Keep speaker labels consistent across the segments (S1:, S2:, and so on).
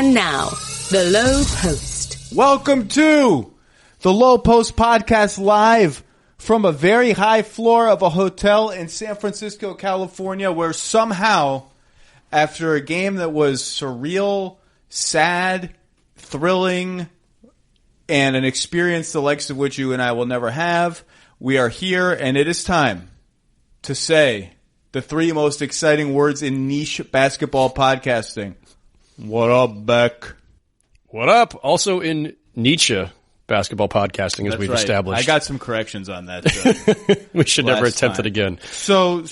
S1: And now, the Lowe Post.
S2: Welcome to the Lowe Post podcast live from a very high floor of a hotel in San Francisco, California, where somehow, after a game that was surreal, sad, thrilling, and an experience the likes of which you and I will never have, we are here, and it is time to say the three most exciting words in niche basketball podcasting. What up, Beck?
S3: What up? Also in Nietzsche basketball podcasting, as
S2: That's
S3: we've
S2: right.
S3: established.
S2: I got some corrections on that.
S3: We should never attempt it again.
S2: So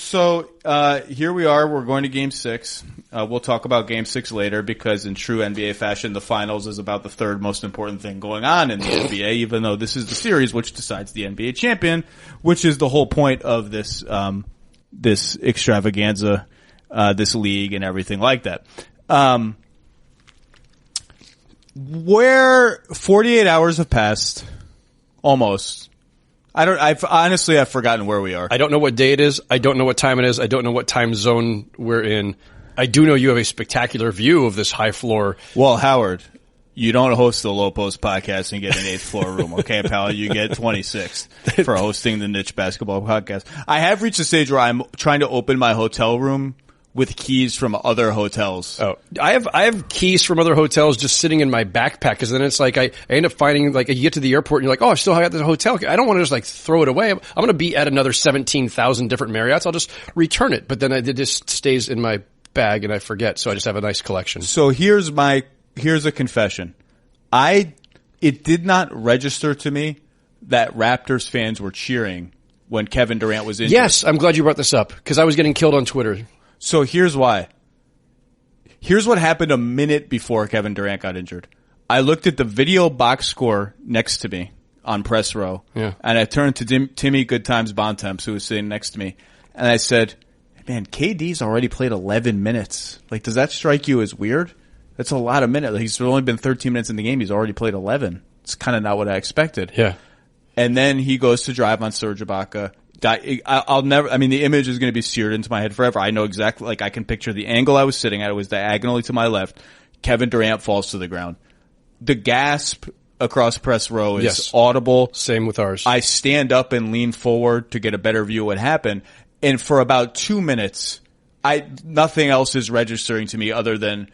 S2: here we are. We're going to Game 6. We'll talk about Game 6 later because in true NBA fashion, the finals is about the third most important thing going on in the NBA, even though this is the series which decides the NBA champion, which is the whole point of this this extravaganza, this league and everything like that. Where 48 hours have passed, almost. I've forgotten where we are.
S3: I don't know what day it is. I don't know what time it is. I don't know what time zone we're in. I do know you have a spectacular view of this high floor.
S2: Well, Howard, you don't host the Low Post podcast and get an 8th floor room, okay, pal? You get 26th for hosting the niche basketball podcast. I have reached a stage where I'm trying to open my hotel room with keys from other hotels.
S3: Oh, I have keys from other hotels just sitting in my backpack, because then it's like I end up finding, like, you get to the airport and you're like, oh, I still got this hotel. I don't want to just like throw it away. I'm going to be at another 17,000 different Marriotts. I'll just return it. But then it just stays in my bag and I forget. So I just have a nice collection.
S2: So here's a confession. It did not register to me that Raptors fans were cheering when Kevin Durant was injured.
S3: Yes, I'm glad you brought this up, because I was getting killed on Twitter.
S2: So here's why. Here's what happened a minute before Kevin Durant got injured. I looked at the video box score next to me on press row, and I turned to Timmy Good Times Bontemps, who was sitting next to me, and I said, man, KD's already played 11 minutes. Like, does that strike you as weird? That's a lot of minutes. Like, he's only been 13 minutes in the game. He's already played 11. It's kind of not what I expected.
S3: Yeah. And
S2: then he goes to drive on Serge Ibaka. The image is going to be seared into my head forever. I know exactly, like, I can picture the angle I was sitting at. It was diagonally to my left. Kevin Durant falls to the ground. The gasp across press row is audible.
S3: Same with ours.
S2: I stand up and lean forward to get a better view of what happened. And for about 2 minutes, nothing else is registering to me other than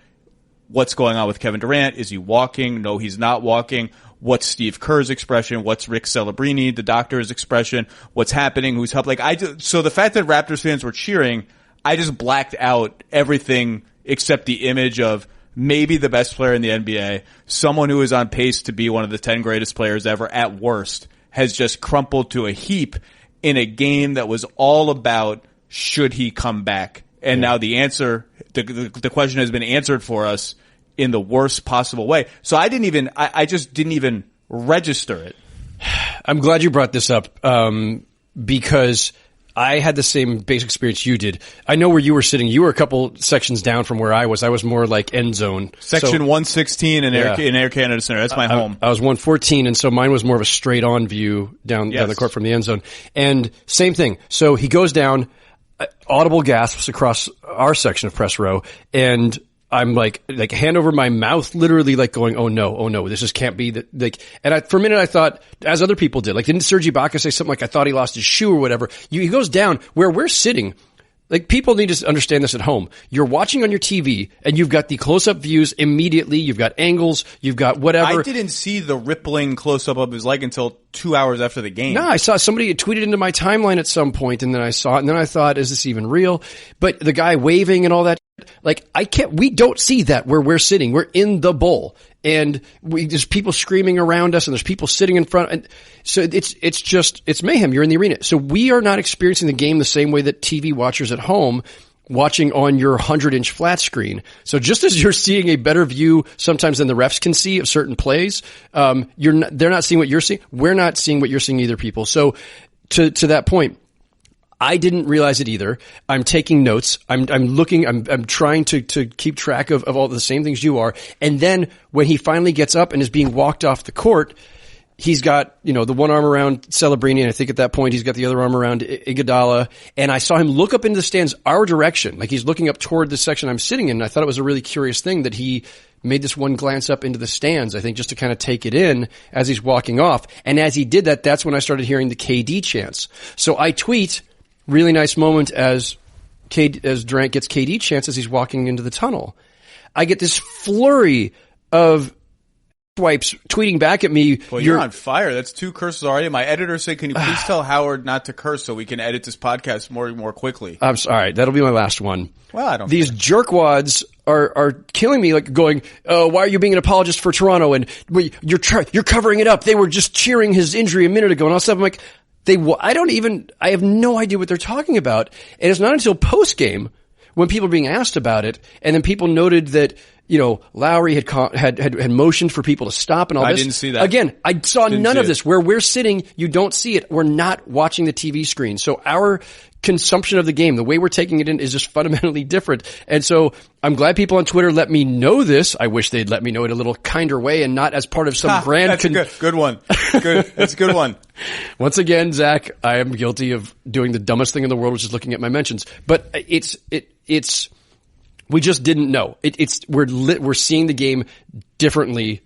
S2: what's going on with Kevin Durant. Is he walking? No, he's not walking. What's Steve Kerr's expression? What's Rick Celebrini, the doctor's expression? What's happening? Who's helping? So the fact that Raptors fans were cheering, I just blacked out everything except the image of maybe the best player in the NBA, someone who is on pace to be one of the 10 greatest players ever at worst, has just crumpled to a heap in a game that was all about should he come back. And now the answer, the question has been answered for us in the worst possible way. So I just didn't even register it.
S3: I'm glad you brought this up, because I had the same basic experience you did. I know where you were sitting. You were a couple sections down from where I was. I was more like end zone.
S2: Section 116 in Air Canada Center. That's my home.
S3: I was 114, and so mine was more of a straight on view down the court from the end zone. And same thing. So he goes down, audible gasps across our section of press row, and I'm like hand over my mouth, literally like going, oh no, this just can't be that. Like, and for a minute I thought, as other people did, like, didn't Serge Ibaka say something like, I thought he lost his shoe or whatever? He goes down where we're sitting. Like, people need to understand this at home. You're watching on your TV, and you've got the close-up views immediately. You've got angles. You've got whatever.
S2: I didn't see the rippling close-up of his leg until 2 hours after the game.
S3: No, I saw somebody tweeted into my timeline at some point, and then I saw it, and then I thought, is this even real? But the guy waving and all that, like, we don't see that where we're sitting. We're in the bowl. And there's people screaming around us, and there's people sitting in front. And so it's mayhem. You're in the arena. So we are not experiencing the game the same way that TV watchers at home watching on your 100-inch flat screen. So just as you're seeing a better view sometimes than the refs can see of certain plays, they're not seeing what you're seeing. We're not seeing what you're seeing either, people. So to that point, I didn't realize it either. I'm taking notes. I'm looking, I'm trying to keep track of all the same things you are. And then when he finally gets up and is being walked off the court, he's got, the one arm around Celebrini, and I think at that point he's got the other arm around Iguodala, and I saw him look up into the stands our direction, like he's looking up toward the section I'm sitting in, and I thought it was a really curious thing that he made this one glance up into the stands, I think just to kind of take it in as he's walking off. And as he did that, that's when I started hearing the KD chants. So I tweet, really nice moment as Durant gets KD chants as he's walking into the tunnel. I get this flurry of swipes tweeting back at me.
S2: Well, you're on fire. That's 2 curses already. My editor said, can you please tell Howard not to curse so we can edit this podcast more quickly?
S3: I'm sorry. That'll be my last one.
S2: Well, I don't
S3: These jerkwads are killing me, like going, why are you being an apologist for Toronto? And you're covering it up. They were just cheering his injury a minute ago. And all of a sudden I'm like, I have no idea what they're talking about. And it's not until post game when people are being asked about it, and then people noted that, Lowry had motioned for people to stop and all this.
S2: I didn't see that.
S3: Again, I saw none of this. Where we're sitting, you don't see it. We're not watching the TV screen. So our consumption of the game, the way we're taking it in, is just fundamentally different. And so I'm glad people on Twitter let me know this. I wish they'd let me know it a little kinder way and not as part of some grand...
S2: That's a good one. Good. That's a good one.
S3: Once again, Zach, I am guilty of doing the dumbest thing in the world, which is looking at my mentions. But it's we just didn't know. We're seeing the game differently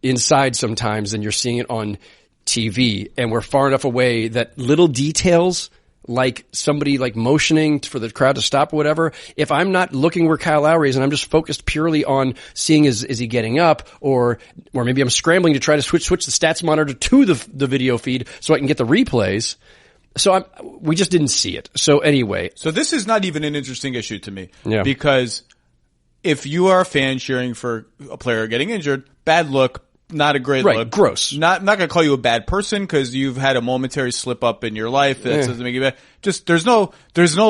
S3: inside sometimes than you're seeing it on TV, and we're far enough away that little details like somebody like motioning for the crowd to stop or whatever, if I'm not looking where Kyle Lowry is and I'm just focused purely on seeing is he getting up, or maybe I'm scrambling to try to switch the stats monitor to the video feed so I can get the replays. So we just didn't see it. So anyway.
S2: So this is not even an interesting issue to me.
S3: Yeah.
S2: Because if you are a fan cheering for a player getting injured, bad look, not a great look.
S3: Gross.
S2: Not going to call you a bad person because you've had a momentary slip up in your life. That doesn't make you bad. Just, there's no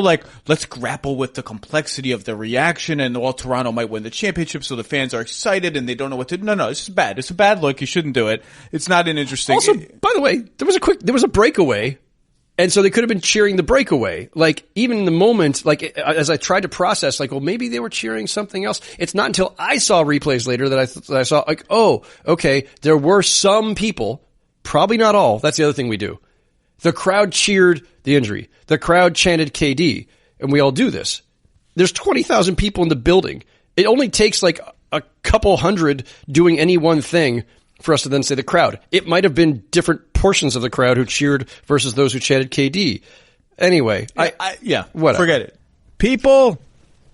S2: like, let's grapple with the complexity of the reaction and Toronto might win the championship so the fans are excited and they don't know what to do. No, it's just bad. It's a bad look. You shouldn't do it. It's not an interesting.
S3: Also, by the way, there was a breakaway. And so they could have been cheering the breakaway. Like, even in the moment, like, as I tried to process, like, well, maybe they were cheering something else. It's not until I saw replays later that I saw, like, oh, okay, there were some people, probably not all. That's the other thing we do. The crowd cheered the injury. The crowd chanted KD. And we all do this. There's 20,000 people in the building. It only takes, like, a couple hundred doing any one thing for us to then say the crowd. It might have been different portions of the crowd who cheered versus those who chanted KD. Anyway, whatever.
S2: Forget it.
S4: People,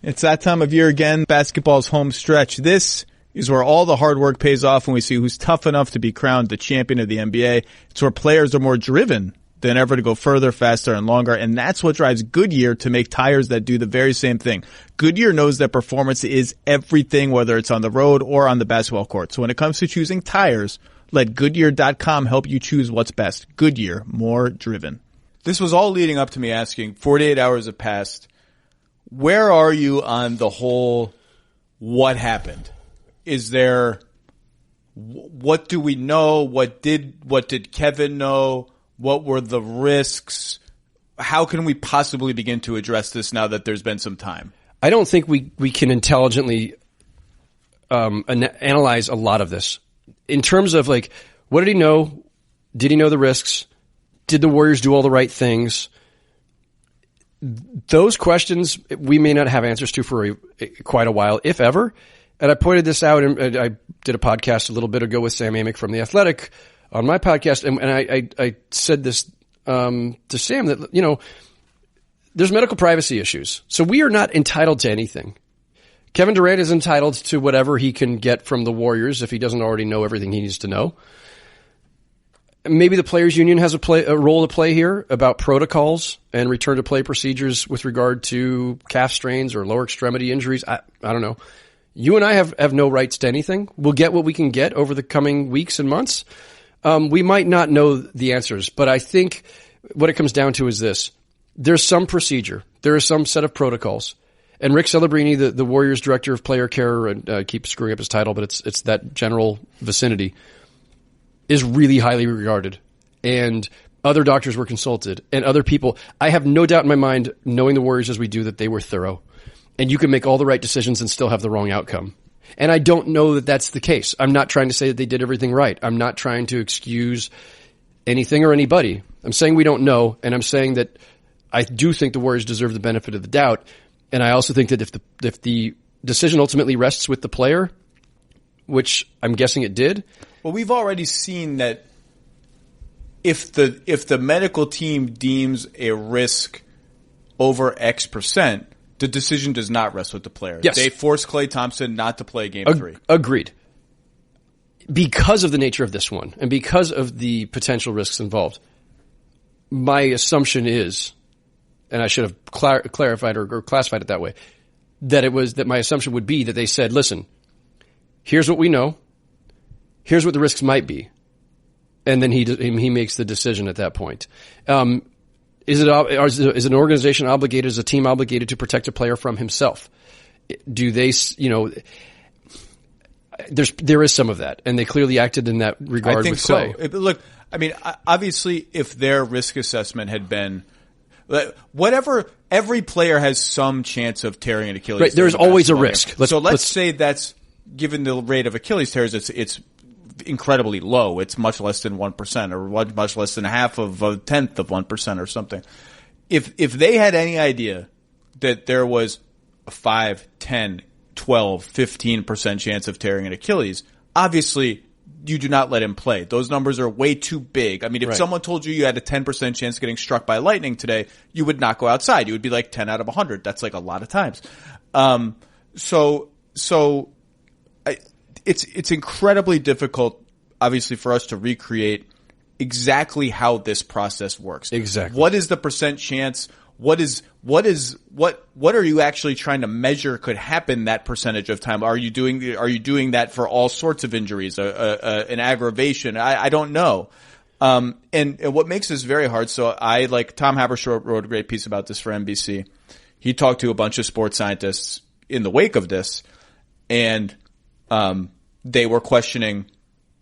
S4: it's that time of year again. Basketball's home stretch. This is where all the hard work pays off when we see who's tough enough to be crowned the champion of the NBA. It's where players are more driven than ever to go further, faster, and longer. And that's what drives Goodyear to make tires that do the very same thing. Goodyear knows that performance is everything, whether it's on the road or on the basketball court. So when it comes to choosing tires, let Goodyear.com help you choose what's best. Goodyear, more driven.
S2: This was all leading up to me asking, 48 hours have passed. Where are you on the whole what happened? Is there, what do we know? What did Kevin know? What were the risks? How can we possibly begin to address this now that there's been some time?
S3: I don't think we can intelligently analyze a lot of this. In terms of, like, what did he know? Did he know the risks? Did the Warriors do all the right things? Those questions we may not have answers to for quite a while, if ever. And I pointed this out, and I did a podcast a little bit ago with Sam Amick from The Athletic on my podcast, and I said this to Sam that, there's medical privacy issues. So we are not entitled to anything. Kevin Durant is entitled to whatever he can get from the Warriors if he doesn't already know everything he needs to know. Maybe the Players Union has a role to play here about protocols and return to play procedures with regard to calf strains or lower extremity injuries. I don't know. You and I have no rights to anything. We'll get what we can get over the coming weeks and months. We might not know the answers, but I think what it comes down to is this. There's some procedure. There is some set of protocols. And Rick Celebrini, the Warriors director of player care, and I keep screwing up his title, but it's that general vicinity, is really highly regarded. And other doctors were consulted, and other people. I have no doubt in my mind, knowing the Warriors as we do, that they were thorough. And you can make all the right decisions and still have the wrong outcome. And I don't know that that's the case. I'm not trying to say that they did everything right. I'm not trying to excuse anything or anybody. I'm saying we don't know, and I'm saying that I do think the Warriors deserve the benefit of the doubt. And I also think that if the decision ultimately rests with the player, which I'm guessing it did.
S2: Well, we've already seen that if the medical team deems a risk over X percent, the decision does not rest with the player.
S3: Yes.
S2: They forced Klay Thompson not to play Game 3.
S3: Agreed. Because of the nature of this one and because of the potential risks involved, my assumption is, and I should have clarified or classified it that way, that my assumption would be that they said, listen, here's what we know, here's what the risks might be, and then he makes the decision at that point. Is an organization obligated, is a team obligated to protect a player from himself? Do they, there is some of that, and they clearly acted in that regard.
S2: I think
S3: with Klay.
S2: so. Look, I mean, obviously, if their risk assessment had been whatever, every player has some chance of tearing an Achilles.
S3: Right, there's always a risk.
S2: Let's say that's, given the rate of Achilles tears, it's incredibly low. It's much less than 1% or much less than half of a tenth of 1% or something. If they had any idea that there was a 5, 10, 12, 15% chance of tearing an Achilles, obviously you do not let him play. Those numbers are way too big. I mean, if someone told you had a 10% chance of getting struck by lightning today, you would not go outside. You would be like 10 out of 100. That's like a lot of times. It's incredibly difficult, obviously, for us to recreate exactly how this process works.
S3: Exactly.
S2: What is the percent chance? What are you actually trying to measure could happen that percentage of time? Are you doing that for all sorts of injuries, an aggravation? I don't know. And what makes this very hard. So Tom Haberstroh wrote a great piece about this for NBC. He talked to a bunch of sports scientists in the wake of this, and they were questioning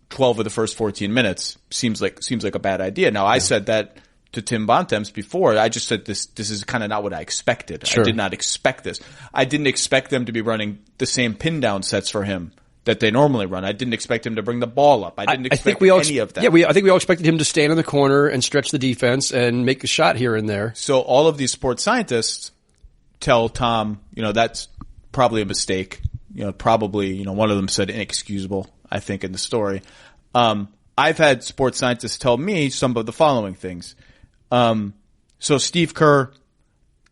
S2: 12 of the first 14 minutes. Seems like a bad idea. Now, I said that to Tim Bontemps before. I just said this is kind of not what I expected. Sure. I did not expect this. I didn't expect them to be running the same pin down sets for him that they normally run. I didn't expect him to bring the ball up. I didn't expect any of that.
S3: Yeah, I think we all expected him to stand in the corner and stretch the defense and make a shot here and there.
S2: So all of these sports scientists tell Tom, that's probably a mistake. Probably, one of them said inexcusable, I think, in the story. I've had sports scientists tell me some of the following things. So Steve Kerr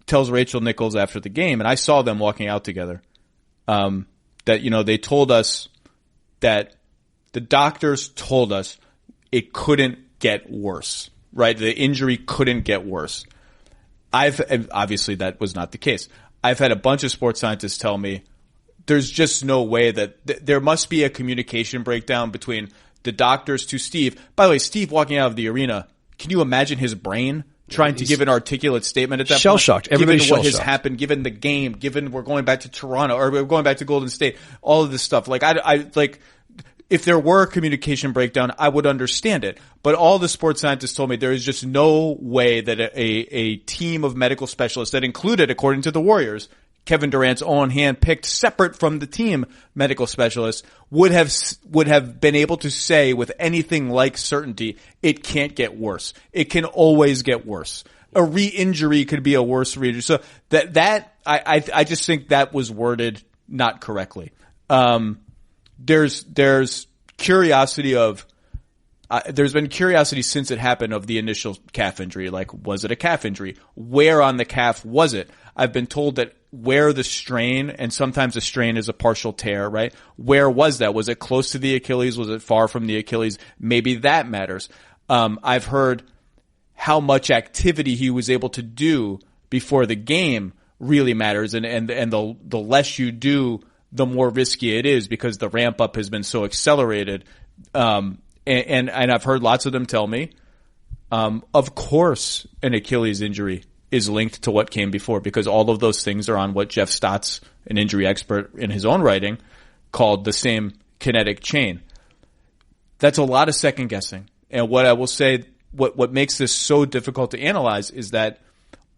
S2: tells Rachel Nichols after the game, and I saw them walking out together, that, they told us that the doctors told us it couldn't get worse, right? The injury couldn't get worse. Obviously that was not the case. I've had a bunch of sports scientists tell me there's just no way that there must be a communication breakdown between the doctors to Steve. By the way, Steve walking out of the arena, can you imagine his brain trying to give an articulate statement at that point?
S3: Shell-shocked. Everybody's
S2: given what
S3: shell-shocked.
S2: has happened, given the game, given we're going back to Toronto, or we're going back to Golden State, all of this stuff. If there were a communication breakdown, I would understand it. But all the sports scientists told me there is just no way that a team of medical specialists that included, according to the Warriors, Kevin Durant's own hand-picked, separate from the team medical specialists, would have been able to say with anything like certainty, it can't get worse. It can always get worse. A re-injury could be a worse re-injury. So I just think that was worded not correctly. There's curiosity there's been curiosity since it happened of the initial calf injury. Like, was it a calf injury? Where on the calf was it? I've been told that where the strain, and sometimes a strain is a partial tear, right? Where was that? Was it close to the Achilles? Was it far from the Achilles? Maybe that matters. I've heard how much activity he was able to do before the game really matters. And the less you do, the more risky it is because the ramp up has been so accelerated. And I've heard lots of them tell me, of course an Achilles injury is linked to what came before because all of those things are on what Jeff Stotts, an injury expert in his own writing, called the same kinetic chain. That's a lot of second guessing. And what I will say, what makes this so difficult to analyze is that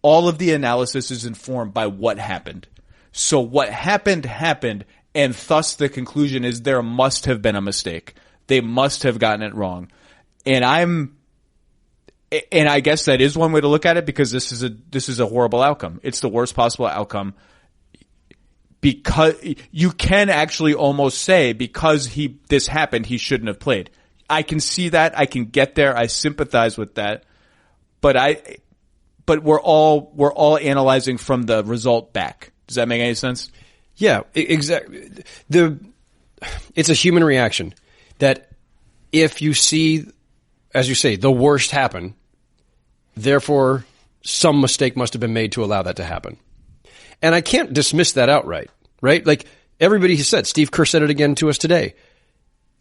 S2: all of the analysis is informed by what happened. So what happened, And thus the conclusion is there must have been a mistake. They must have gotten it wrong. And I guess that is one way to look at it, because this is a horrible outcome. It's the worst possible outcome, because you can actually almost say because this happened, he shouldn't have played. I can see that. I can get there. I sympathize with that. But we're all analyzing from the result back. Does that make any sense?
S3: Yeah, exactly. It's a human reaction that if you see, as you say, the worst happen, therefore some mistake must have been made to allow that to happen. And I can't dismiss that outright, right? Like everybody has said, Steve Kerr said it again to us today.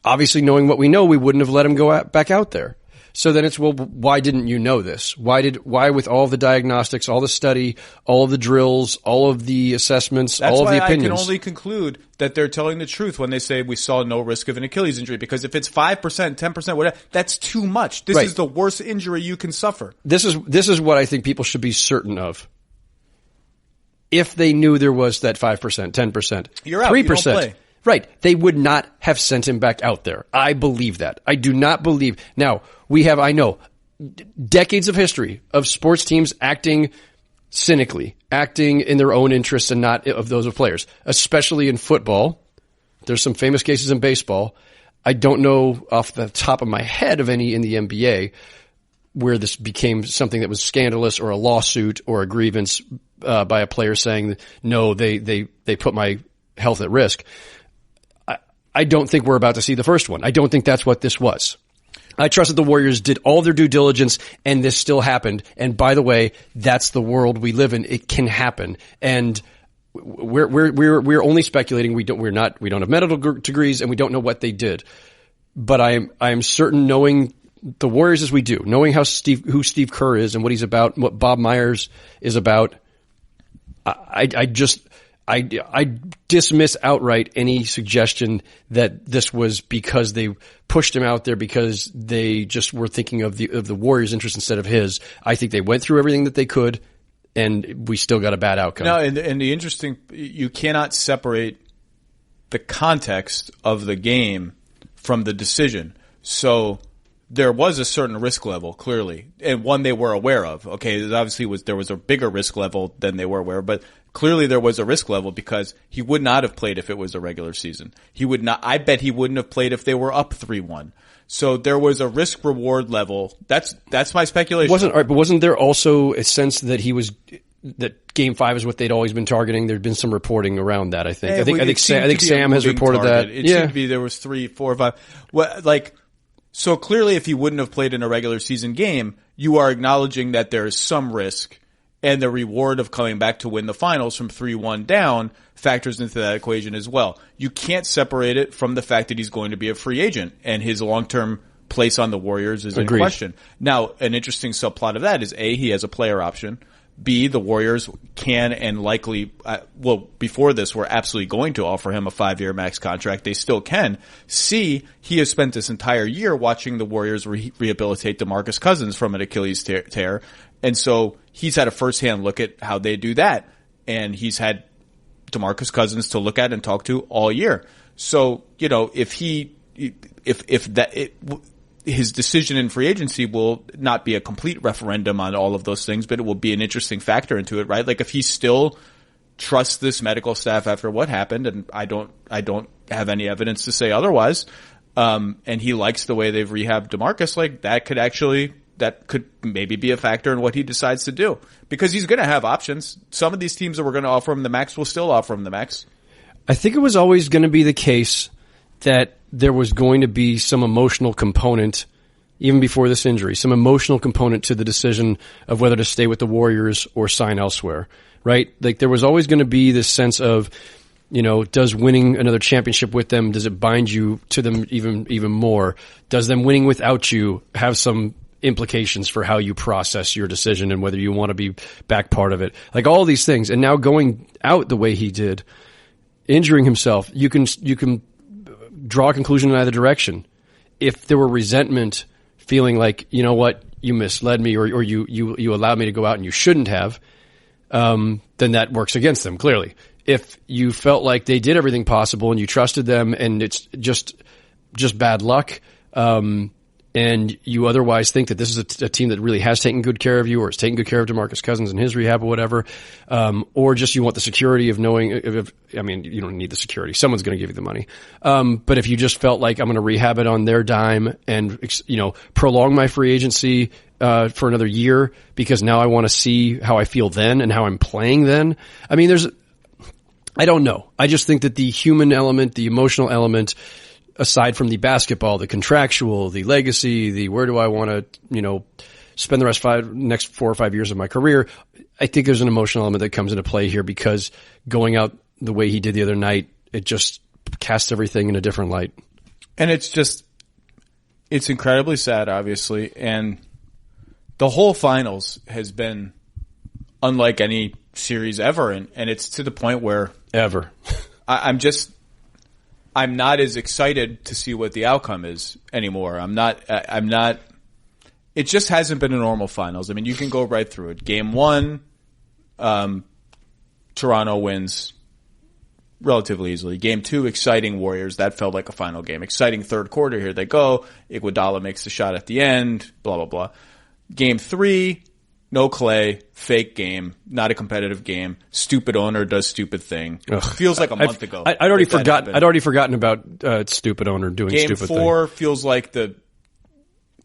S3: Obviously, knowing what we know, we wouldn't have let him go back out there. So then it's, well, why didn't you know this? Why with all the diagnostics, all the study, all of the drills, all of the assessments, all of the opinions?
S2: That's why I can only conclude that they're telling the truth when they say we saw no risk of an Achilles injury, because if it's 5%, 10%, whatever, that's too much. This is the worst injury you can suffer.
S3: This is what I think people should be certain of. If they knew there was that 5%, 10%,
S2: you're out.
S3: 3%.
S2: You don't play.
S3: Right. They would not have sent him back out there. I believe that. I do not believe. Now, I know, decades of history of sports teams acting cynically, acting in their own interests and not of those of players, especially in football. There's some famous cases in baseball. I don't know off the top of my head of any in the NBA where this became something that was scandalous or a lawsuit or a grievance by a player saying, no, they put my health at risk. I don't think we're about to see the first one. I don't think that's what this was. I trust that the Warriors did all their due diligence and this still happened. And by the way, that's the world we live in. It can happen. And we're only speculating. We don't have medical degrees and we don't know what they did. But I am certain, knowing the Warriors as we do, knowing who Steve Kerr is and what he's about, what Bob Myers is about, I dismiss outright any suggestion that this was because they pushed him out there because they just were thinking of the Warriors' interest instead of his. I think they went through everything that they could, and we still got a bad outcome.
S2: No, and the interesting, you cannot separate the context of the game from the decision. So there was a certain risk level, clearly, and one they were aware of. Okay, there was a bigger risk level than they were aware of, but clearly there was a risk level because he would not have played if it was a regular season. He would not. I bet he wouldn't have played if they were up 3-1. So there was a risk reward level. That's my speculation.
S3: Wasn't there also a sense that that Game 5 is what they'd always been targeting? There'd been some reporting around that. I think. I think Sam has reported
S2: target.
S3: that.
S2: It seemed to be there was 3, 4, 5. So clearly, if he wouldn't have played in a regular season game, you are acknowledging that there is some risk, and the reward of coming back to win the finals from 3-1 down factors into that equation as well. You can't separate it from the fact that he's going to be a free agent, and his long-term place on the Warriors is in question. Now, an interesting subplot of that is A, he has a player option. B, the Warriors can and likely, before this, were absolutely going to offer him a 5-year max contract. They still can. C, he has spent this entire year watching the Warriors rehabilitate DeMarcus Cousins from an Achilles tear. And so he's had a firsthand look at how they do that. And he's had DeMarcus Cousins to look at and talk to all year. So, his decision in free agency will not be a complete referendum on all of those things, but it will be an interesting factor into it, right? Like if he still trusts this medical staff after what happened, and I don't have any evidence to say otherwise, and he likes the way they've rehabbed DeMarcus, like that could maybe be a factor in what he decides to do, because he's going to have options. Some of these teams that were going to offer him the max will still offer him the max.
S3: I think it was always going to be the case that there was going to be some emotional component, even before this injury, some emotional component to the decision of whether to stay with the Warriors or sign elsewhere, right? Like there was always going to be this sense of, does winning another championship with them, does it bind you to them even more? Does them winning without you have some implications for how you process your decision and whether you want to be back part of it? Like all these things. And now going out the way he did, injuring himself, you can draw a conclusion in either direction. If there were resentment, feeling like, you know what, you misled me or you allowed me to go out and you shouldn't have, then that works against them, clearly. if you felt like they did everything possible and you trusted them and it's just bad luck, and you otherwise think that this is a team that really has taken good care of you or is taking good care of DeMarcus Cousins in his rehab or whatever, or just you want the security of knowing, you don't need the security. Someone's going to give you the money. But if you just felt like I'm going to rehab it on their dime and, prolong my free agency for another year because now I want to see how I feel then and how I'm playing then. I mean, I don't know. I just think that the human element, the emotional element, aside from the basketball, the contractual, the legacy, the where do I want to, spend the next 4 or 5 years of my career, I think there's an emotional element that comes into play here because going out the way he did the other night, it just casts everything in a different light.
S2: And it's incredibly sad, obviously, and the whole finals has been unlike any series ever, and it's to the point where
S3: ever.
S2: I'm not as excited to see what the outcome is anymore. I'm not, it just hasn't been a normal finals. I mean, you can go right through it. Game 1, Toronto wins relatively easily. Game 2, exciting Warriors. That felt like a final game. Exciting third quarter. Here they go. Iguodala makes the shot at the end, blah, blah, blah. Game 3, no Clay, fake game, not a competitive game. Stupid owner does stupid thing. Feels like a month ago.
S3: I'd already forgotten about stupid owner doing stupid thing.
S2: Game 4 feels like the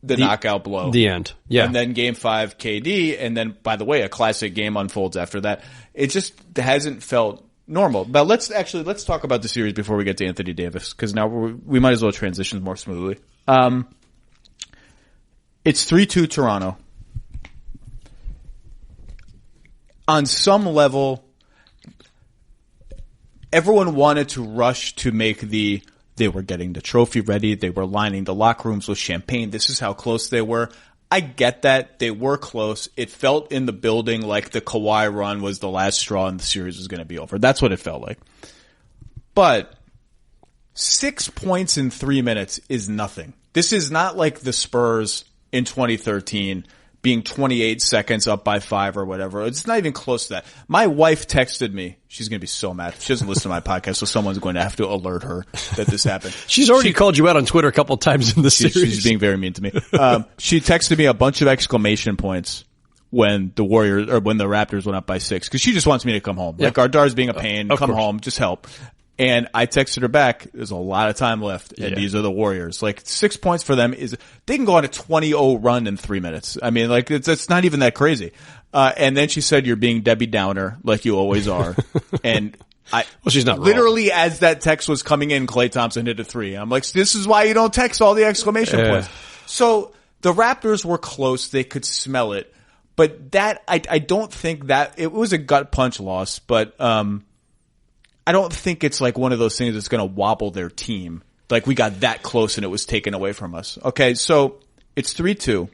S2: knockout blow.
S3: The end. Yeah.
S2: And then Game 5, KD, and then, by the way, a classic game unfolds after that. It just hasn't felt normal. But let's talk about the series before we get to Anthony Davis, because now we might as well transition more smoothly. It's 3-2 Toronto. On some level, everyone wanted to rush to make they were getting the trophy ready. They were lining the locker rooms with champagne. This is how close they were. I get that. They were close. It felt in the building like the Kawhi run was the last straw and the series was going to be over. That's what it felt like. But 6 points in 3 minutes is nothing. This is not like the Spurs in 2013 being 28 seconds up by 5 or whatever. It's not even close to that. My wife texted me. She's going to be so mad. She doesn't listen to my podcast, so someone's going to have to alert her that this happened.
S3: She's already called you out on Twitter a couple of times in the series.
S2: She's being very mean to me. She texted me a bunch of exclamation points when the Raptors went up by 6, because she just wants me to come home. Yeah. Like, Ardar's being a pain. Come home. Just help. And I texted her back, there's a lot of time left, and these are the Warriors. Like, 6 points for them they can go on a 20-0 run in 3 minutes. I mean, like, it's not even that crazy. And then she said, you're being Debbie Downer, like you always are. And
S3: she's not
S2: literally
S3: wrong.
S2: As that text was coming in, Klay Thompson hit a 3. I'm like, this is why you don't text all the exclamation points. So the Raptors were close. They could smell it. But I don't think that it was a gut punch loss, but, I don't think it's like one of those things that's going to wobble their team. Like, we got that close and it was taken away from us. Okay, so it's 3-2.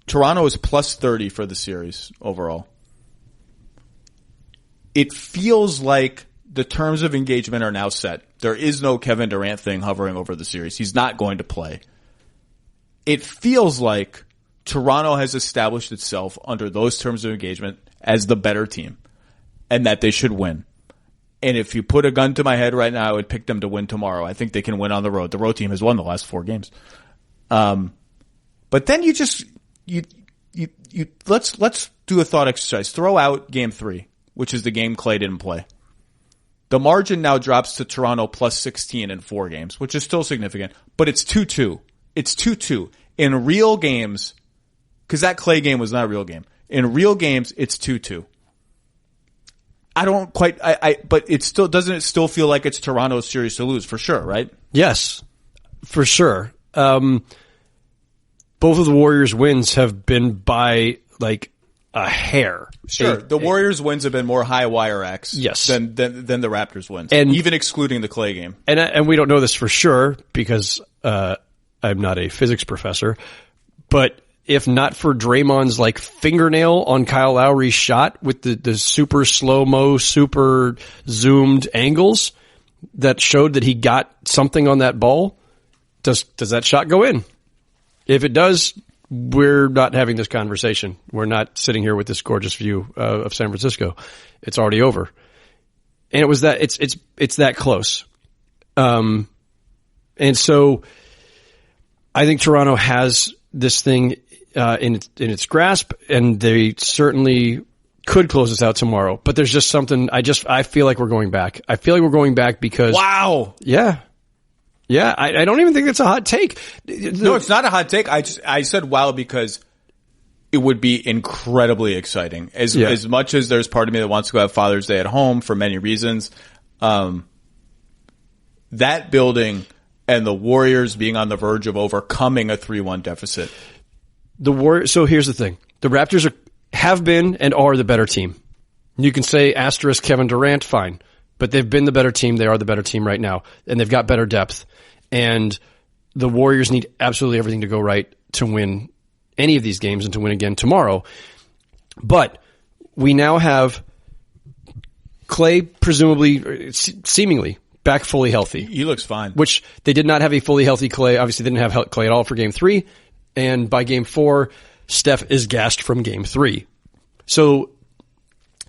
S2: Toronto is plus 30 for the series overall. It feels like the terms of engagement are now set. There is no Kevin Durant thing hovering over the series. He's not going to play. It feels like Toronto has established itself under those terms of engagement as the better team and that they should win. And if you put a gun to my head right now, I would pick them to win tomorrow. I think they can win on the road. The road team has won the last 4 games. But then let's do a thought exercise. Throw out game 3, which is the game Clay didn't play. The margin now drops to Toronto plus 16 in 4 games, which is still significant, but it's 2-2. It's 2-2. In real games, because that Clay game was not a real game. In real games, it's 2-2. I don't quite, but doesn't it still feel like it's Toronto's series to lose for sure, right?
S3: Yes, for sure. Both of the Warriors' wins have been by like a hair.
S2: Sure. The Warriors' wins have been more high wire X than the Raptors' wins. And even excluding the Clay game.
S3: And we don't know this for sure because, I'm not a physics professor, but if not for Draymond's like fingernail on Kyle Lowry's shot with the super slow-mo, super zoomed angles that showed that he got something on that ball, does that shot go in? If it does, we're not having this conversation. We're not sitting here with this gorgeous view of San Francisco. It's already over. And it was that it's that close. And so I think Toronto has this thing in its grasp, and they certainly could close this out tomorrow. But there's just something I feel like we're going back. I feel like we're going back because
S2: wow.
S3: Yeah. Yeah, I don't even think it's a hot take.
S2: No, it's not a hot take. I said wow because it would be incredibly exciting. As much as there's part of me that wants to go have Father's Day at home for many reasons, that building and the Warriors being on the verge of overcoming a 3-1 deficit.
S3: So here's the thing. The Raptors have been and are the better team. You can say asterisk Kevin Durant, fine. But they've been the better team. They are the better team right now. And they've got better depth. And the Warriors need absolutely everything to go right to win any of these games and to win again tomorrow. But we now have Clay presumably, seemingly, back fully healthy.
S2: He looks fine.
S3: Which they did not have a fully healthy Clay. Obviously, they didn't have Clay at all for Game 3. And by Game 4, Steph is gassed from Game 3. So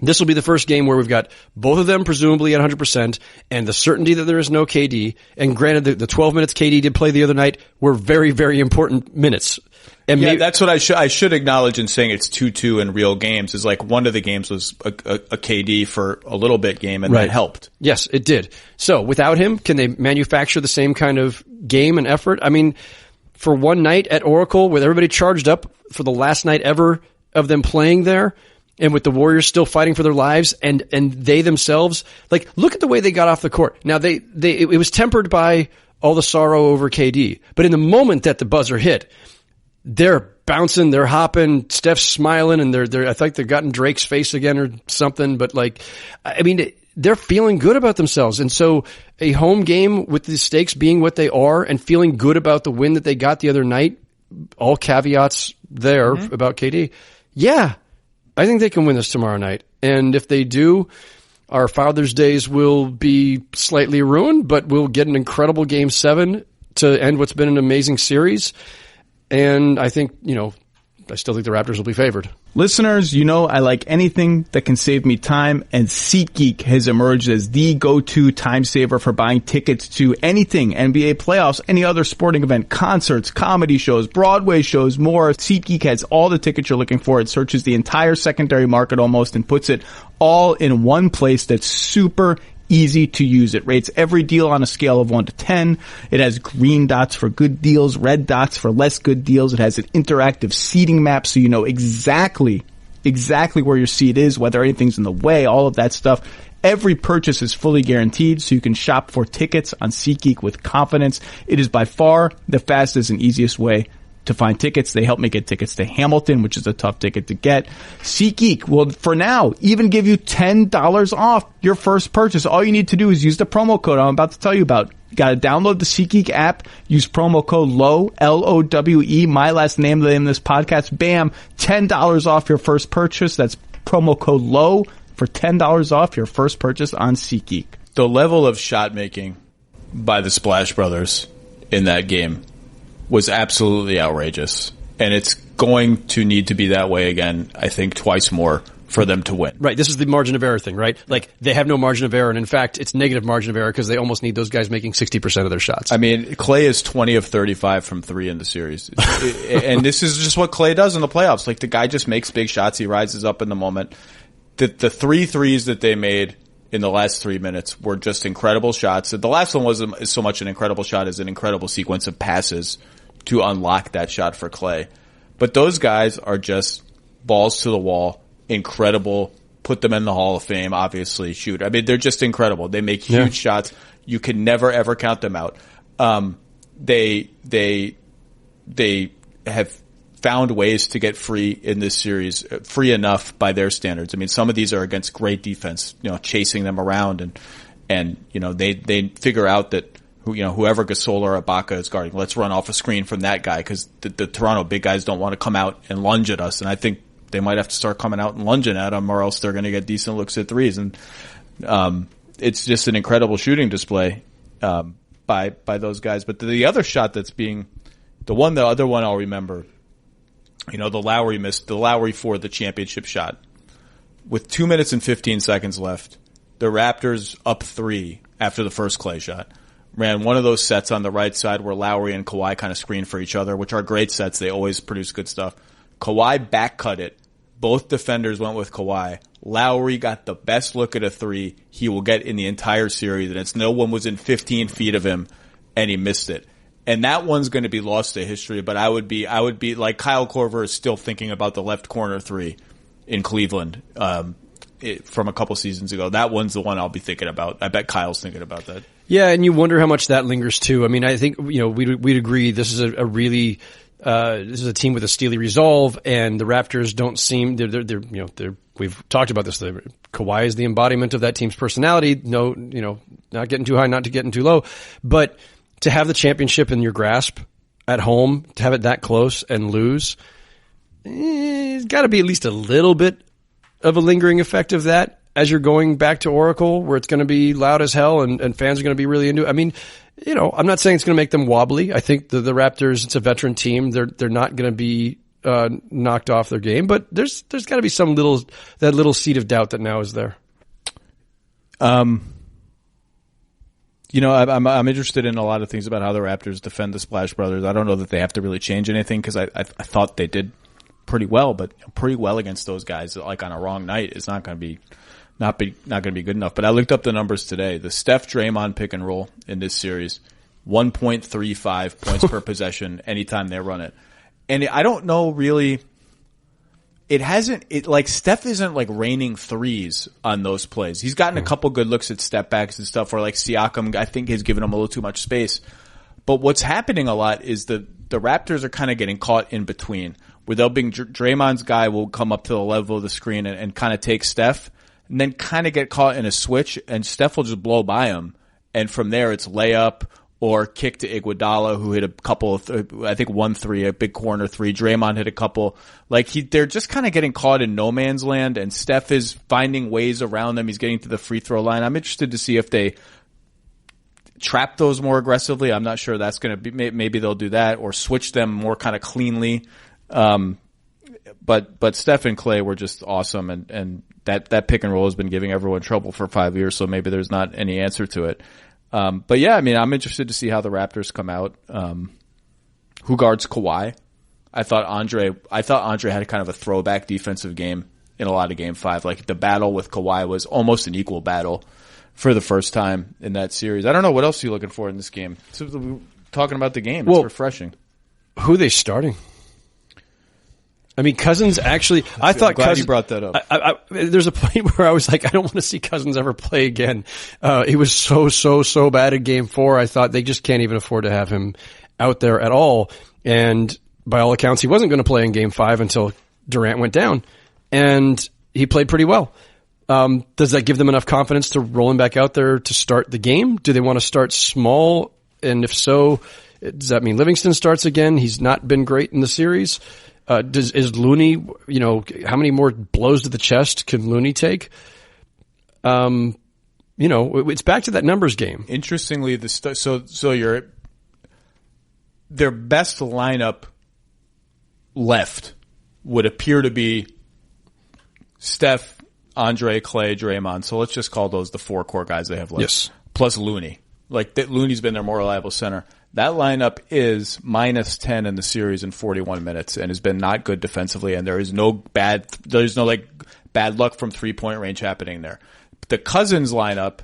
S3: this will be the first game where we've got both of them presumably at 100% and the certainty that there is no KD. And granted, the 12 minutes KD did play the other night were very, very important minutes. And
S2: that's what I should acknowledge in saying it's 2-2 in real games is like one of the games was a KD for a little bit game and that helped.
S3: Yes, it did. So without him, can they manufacture the same kind of game and effort? I mean, for one night at Oracle with everybody charged up for the last night ever of them playing there, and with the Warriors still fighting for their lives, and they themselves, like, look at the way they got off the court. Now it was tempered by all the sorrow over KD, but in the moment that the buzzer hit, they're bouncing, they're hopping, Steph's smiling, and I think they've gotten Drake's face again or something. But they're feeling good about themselves, and so a home game with the stakes being what they are, and feeling good about the win that they got the other night. All caveats there about KD. Yeah. I think they can win this tomorrow night. And if they do, our Father's Days will be slightly ruined, but we'll get an incredible Game 7 to end what's been an amazing series. And I think, I still think the Raptors will be favored.
S4: Listeners, I like anything that can save me time, and SeatGeek has emerged as the go-to time saver for buying tickets to anything, NBA playoffs, any other sporting event, concerts, comedy shows, Broadway shows, more. SeatGeek has all the tickets you're looking for. It searches the entire secondary market almost and puts it all in one place that's super easy to use. It rates every deal on a scale of 1 to 10. It has green dots for good deals, red dots for less good deals. It has an interactive seating map so you know exactly where your seat is, whether anything's in the way, all of that stuff. Every purchase is fully guaranteed, so you can shop for tickets on SeatGeek with confidence. It is by far the fastest and easiest way to find tickets. They help me get tickets to Hamilton, which is a tough ticket to get. SeatGeek will, for now, even give you $10 off your first purchase. All you need to do is use the promo code I'm about to tell you about. You got to download the SeatGeek app, use promo code Lowe, L-O-W-E, my last name, the name of this podcast. Bam, $10 off your first purchase. That's promo code Lowe for $10 off your first purchase on SeatGeek.
S2: The level of shot making by the Splash Brothers in that game was absolutely outrageous. And it's going to need to be that way again, I think, twice more for them to win.
S3: Right. This is the margin of error thing, right? Like, they have no margin of error. And in fact, it's negative margin of error because they almost need those guys making 60% of their shots.
S2: I mean, Clay is 20 of 35 from 3 in the series. And this is just what Clay does in the playoffs. Like, the guy just makes big shots. He rises up in the moment. The 3 threes that they made in the last 3 minutes were just incredible shots. The last one wasn't so much an incredible shot as an incredible sequence of passes to unlock that shot for Clay. But those guys are just balls to the wall, incredible, put them in the Hall of Fame, obviously, shoot. I mean, they're just incredible. They make huge shots. You can never, ever count them out. They have found ways to get free in this series, free enough by their standards. I mean, some of these are against great defense, chasing them around and they figure out that whoever Gasol or Ibaka is guarding, let's run off a screen from that guy because the Toronto big guys don't want to come out and lunge at us. And I think they might have to start coming out and lunging at them or else they're going to get decent looks at threes. And it's just an incredible shooting display by those guys. But the other shot that's the other one I'll remember You know, the Lowry for the championship shot. With 2 minutes and 15 seconds left, the Raptors up 3 after the first Clay shot. Ran one of those sets on the right side where Lowry and Kawhi kind of screen for each other, which are great sets. They always produce good stuff. Kawhi back cut it. Both defenders went with Kawhi. Lowry got the best look at a 3 he will get in the entire series, and it's no one was in 15 feet of him, and he missed it. And that one's going to be lost to history, but I would be like Kyle Korver is still thinking about the left corner 3 in Cleveland, from a couple seasons ago. That one's the one I'll be thinking about. I bet Kyle's thinking about that.
S3: Yeah, and you wonder how much that lingers too. I mean, I think, we'd agree this is a really, this is a team with a steely resolve, and the Raptors don't seem, we've talked about this. Kawhi is the embodiment of that team's personality. No, not getting too high, not getting too low, but to have the championship in your grasp at home, to have it that close and lose, it's got to be at least a little bit of a lingering effect of that as you're going back to Oracle, where it's going to be loud as hell and fans are going to be really into it. I mean, I'm not saying it's going to make them wobbly. I think the Raptors, it's a veteran team. They're not going to be knocked off their game, but there's got to be that little seed of doubt that now is there.
S2: I'm interested in a lot of things about how the Raptors defend the Splash Brothers. I don't know that they have to really change anything because I thought they did pretty well, but pretty well against those guys. Like on a wrong night, it's not going to be good enough. But I looked up the numbers today. The Steph Draymond pick and roll in this series, 1.35 points per possession anytime they run it, and I don't know really. Steph isn't like raining threes on those plays. He's gotten a couple good looks at step backs and stuff where like Siakam, I think, has given him a little too much space. But what's happening a lot is the Raptors are kind of getting caught in between where they'll be Draymond's guy will come up to the level of the screen and kind of take Steph and then kind of get caught in a switch and Steph will just blow by him. And from there it's layup or kick to Iguodala, who hit a couple of, I think 1-3, a big corner 3. Draymond hit a couple. They're just kind of getting caught in no man's land, and Steph is finding ways around them. He's getting to the free throw line. I'm interested to see if they trap those more aggressively. I'm not sure that's going to be, maybe they'll do that, or switch them more kind of cleanly. But Steph and Clay were just awesome, and that pick and roll has been giving everyone trouble for 5 years, so maybe there's not any answer to it. But yeah, I mean, I'm interested to see how the Raptors come out. Who guards Kawhi? I thought Andre had kind of a throwback defensive game in a lot of Game 5. Like the battle with Kawhi was almost an equal battle for the first time in that series. I don't know what else are you looking for in this game. So, talking about the game, it's refreshing.
S3: Who are they starting? I mean, Cousins actually. I thought
S2: glad you brought that up.
S3: There's a point where I was like, I don't want to see Cousins ever play again. He was so bad in Game 4. I thought they just can't even afford to have him out there at all. And by all accounts, he wasn't going to play in Game 5 until Durant went down, and he played pretty well. Does that give them enough confidence to roll him back out there to start the game? Do they want to start small? And if so, does that mean Livingston starts again? He's not been great in the series. Is Looney, how many more blows to the chest can Looney take? It's back to that numbers game.
S2: Interestingly, their best lineup left would appear to be Steph, Andre, Clay, Draymond. So let's just call those the 4 core guys they have left.
S3: Yes.
S2: Plus Looney. Looney's been their more reliable center. That lineup is -10 in the series in 41 minutes and has been not good defensively, and there's no bad luck from 3-point range happening there. The Cousins lineup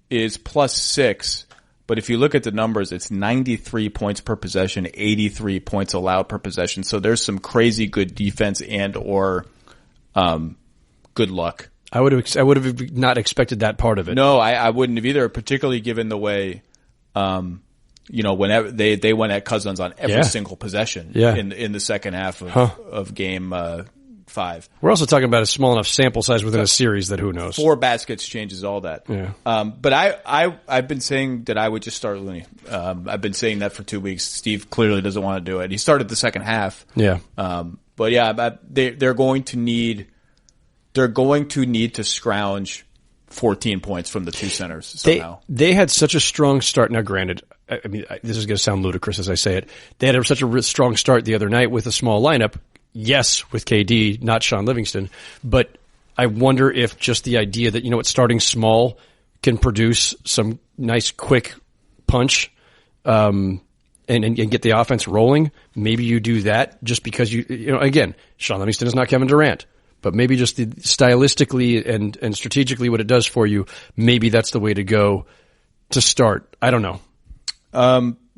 S2: is +6, but if you look at the numbers, it's 93 points per possession, 83 points allowed per possession. So there's some crazy good defense and or good luck.
S3: I would have not expected that part of it.
S2: No, I wouldn't have either, particularly given the way whenever they went at Cousins on every single possession in the second half of Game 5.
S3: We're also talking about a small enough sample size within a series that who knows.
S2: 4 baskets changes all that.
S3: Yeah.
S2: But I've been saying that I would just start Looney. I've been saying that for 2 weeks. Steve clearly doesn't want to do it. He started the second half.
S3: Yeah.
S2: But yeah, they're going to need to scrounge 14 points from the 2 centers somehow.
S3: They had such a strong start. Now, granted, I mean, this is going to sound ludicrous as I say it. They had such a strong start the other night with a small lineup. yes, with KD, not Sean Livingston. But I wonder if just the idea that, starting small can produce some nice quick punch, and get the offense rolling. Maybe you do that just because again, Sean Livingston is not Kevin Durant, but maybe just stylistically and strategically what it does for you, maybe that's the way to go to start. I don't know.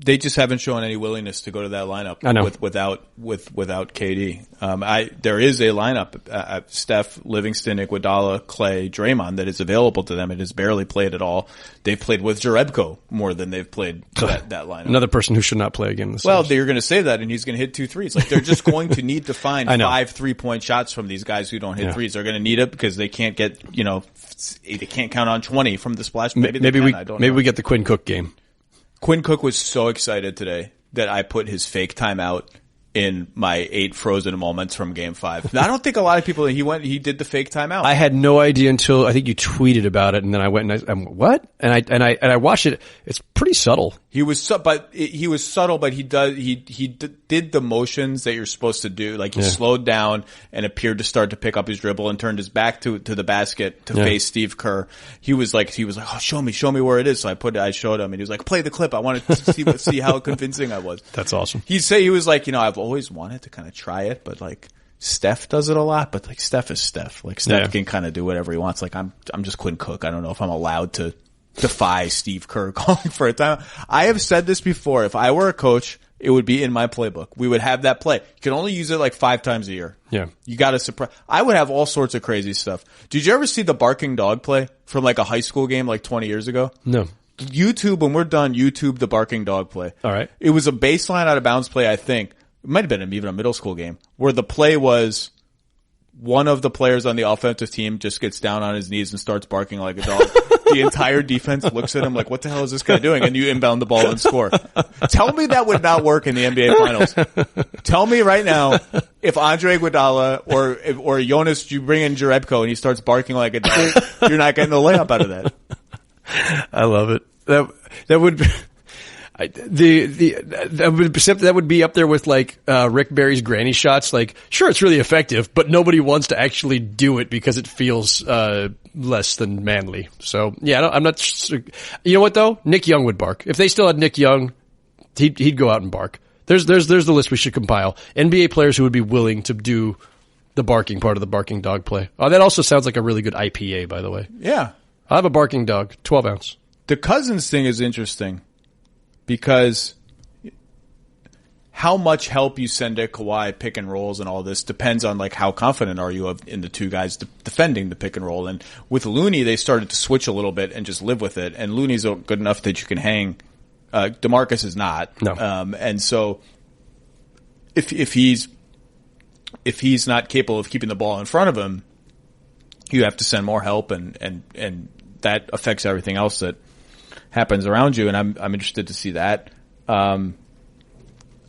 S2: They just haven't shown any willingness to go to that lineup.
S3: I know.
S2: without KD. There is a lineup, Steph, Livingston, Iguodala, Clay, Draymond, that is available to them. It has barely played at all. They've played with Jerebko more than they've played that lineup.
S3: Another person who should not play again.
S2: Well, they're going to say that, and he's going to hit 2 threes. Like, they're just going to need to find 5 3-point shots from these guys who don't hit threes. They're going to need it because they can't get, they can't count on 20 from the splash. Maybe
S3: we get the Quinn Cook game.
S2: Quinn Cook was so excited today that I put his fake timeout in my 8 frozen moments from Game 5. Now, I don't think a lot of people, he did the fake timeout.
S3: I had no idea until I think you tweeted about it, and then I went and I what? And I watched it. It's pretty subtle.
S2: He was subtle, but he did the motions that you're supposed to do. Like, he slowed down and appeared to start to pick up his dribble and turned his back to the basket to face Steve Kerr. He was like, oh, show me where it is. So I showed him, and he was like, play the clip. I wanted to see how convincing I was.
S3: That's awesome.
S2: He was like, I've always wanted to kind of try it, but like, Steph does it a lot, but like, Steph is Steph. Like, Steph can kind of do whatever he wants. Like, I'm just Quinn Cook. I don't know if I'm allowed to defy Steve Kerr calling for a time. I have said this before. If I were a coach, it would be in my playbook. We would have that play. You can only use it like 5 times a year.
S3: Yeah.
S2: You got to surprise. I would have all sorts of crazy stuff. Did you ever see the barking dog play from like a high school game like 20 years ago?
S3: No.
S2: YouTube, when we're done, YouTube the barking dog play.
S3: All right.
S2: It was a baseline out of bounds play, I think. It might have been even a middle school game where the play was one of the players on the offensive team just gets down on his knees and starts barking like a dog. The entire defense looks at him like, what the hell is this guy doing? And you inbound the ball and score. Tell me that would not work in the NBA Finals. Tell me right now, if Andre Iguodala or Jonas, you bring in Jerebko and he starts barking like a dog, you're not getting the layup out of that.
S3: I love it. That would be... that would be up there with like Rick Barry's granny shots. Like, sure, it's really effective, but nobody wants to actually do it because it feels less than manly. So yeah, I'm not. You know what though? Nick Young would bark if they still had Nick Young. He'd go out and bark. There's the list we should compile. NBA players who would be willing to do the barking part of the barking dog play. Oh, that also sounds like a really good IPA, by the way.
S2: Yeah,
S3: I have a barking dog, 12 ounce.
S2: The Cousins thing is interesting. Because how much help you send at Kawhi pick and rolls and all this depends on like how confident are you in the two guys defending the pick and roll. And with Looney, they started to switch a little bit and just live with it. And Looney's good enough that you can hang. DeMarcus is not.
S3: No.
S2: And so if he's not capable of keeping the ball in front of him, you have to send more help, and that affects everything else that happens around you, and I'm interested to see that. I'm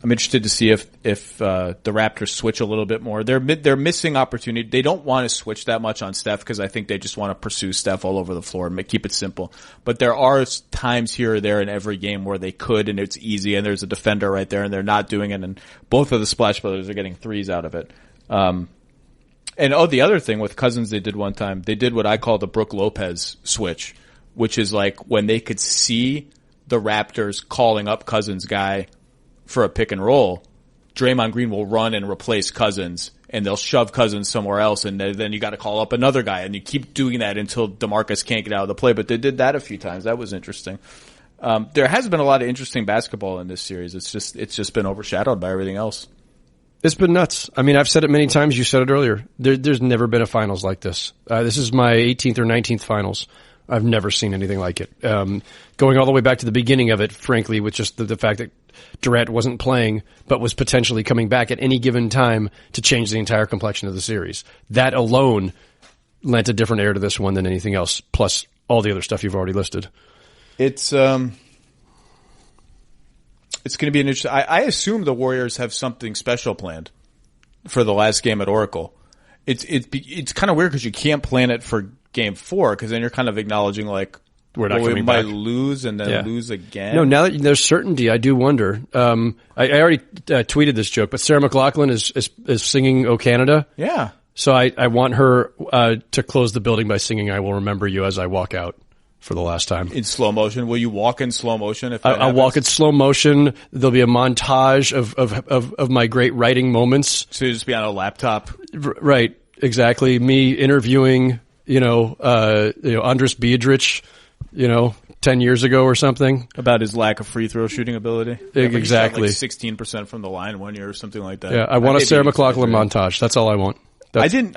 S2: interested to see if the Raptors switch a little bit more. They're missing opportunity. They don't want to switch that much on Steph because I think they just want to pursue Steph all over the floor and keep it simple. But there are times here or there in every game where they could, and it's easy, and there's a defender right there, and they're not doing it, and both of the Splash Brothers are getting threes out of it. And the other thing with Cousins they did one time, they did what I call the Brook Lopez switch, which is like when they could see the Raptors calling up Cousins' guy for a pick and roll, Draymond Green will run and replace Cousins, and they'll shove Cousins somewhere else, and then you got to call up another guy, and you keep doing that until DeMarcus can't get out of the play. But they did that a few times. That was interesting. There has been a lot of interesting basketball in this series. It's just been overshadowed by everything else.
S3: It's been nuts. I mean, I've said it many times. You said it earlier. There's never been a finals like this. This is my 18th or 19th finals. I've never seen anything like it. Going all the way back to the beginning of it, frankly, with just the fact that Durant wasn't playing, but was potentially coming back at any given time to change the entire complexion of the series. That alone lent a different air to this one than anything else, plus all the other stuff you've already listed.
S2: It's going to be an interesting. I assume the Warriors have something special planned for the last game at Oracle. It's kind of weird because you can't plan it for Game 4 because then you're kind of acknowledging like
S3: we're not
S2: we
S3: coming
S2: might
S3: back.
S2: lose and then lose again.
S3: No, now that there's certainty, I do wonder. I already tweeted this joke, but Sarah McLachlan is singing "O Canada."
S2: Yeah.
S3: So I want her to close the building by singing "I Will Remember You" as I walk out for the last time.
S2: In slow motion. Will you walk in slow motion? If
S3: I'll walk in slow motion. There'll be a montage of my great writing moments.
S2: So you just be on a laptop.
S3: Right. Exactly. Me interviewing, Andres Biedrich, 10 years ago or something.
S2: About his lack of free throw shooting ability.
S3: Exactly.
S2: He shot like 16% from the line 1 year or something like that.
S3: Yeah. I want a Sarah McLachlan montage. That's all I want.
S2: I didn't,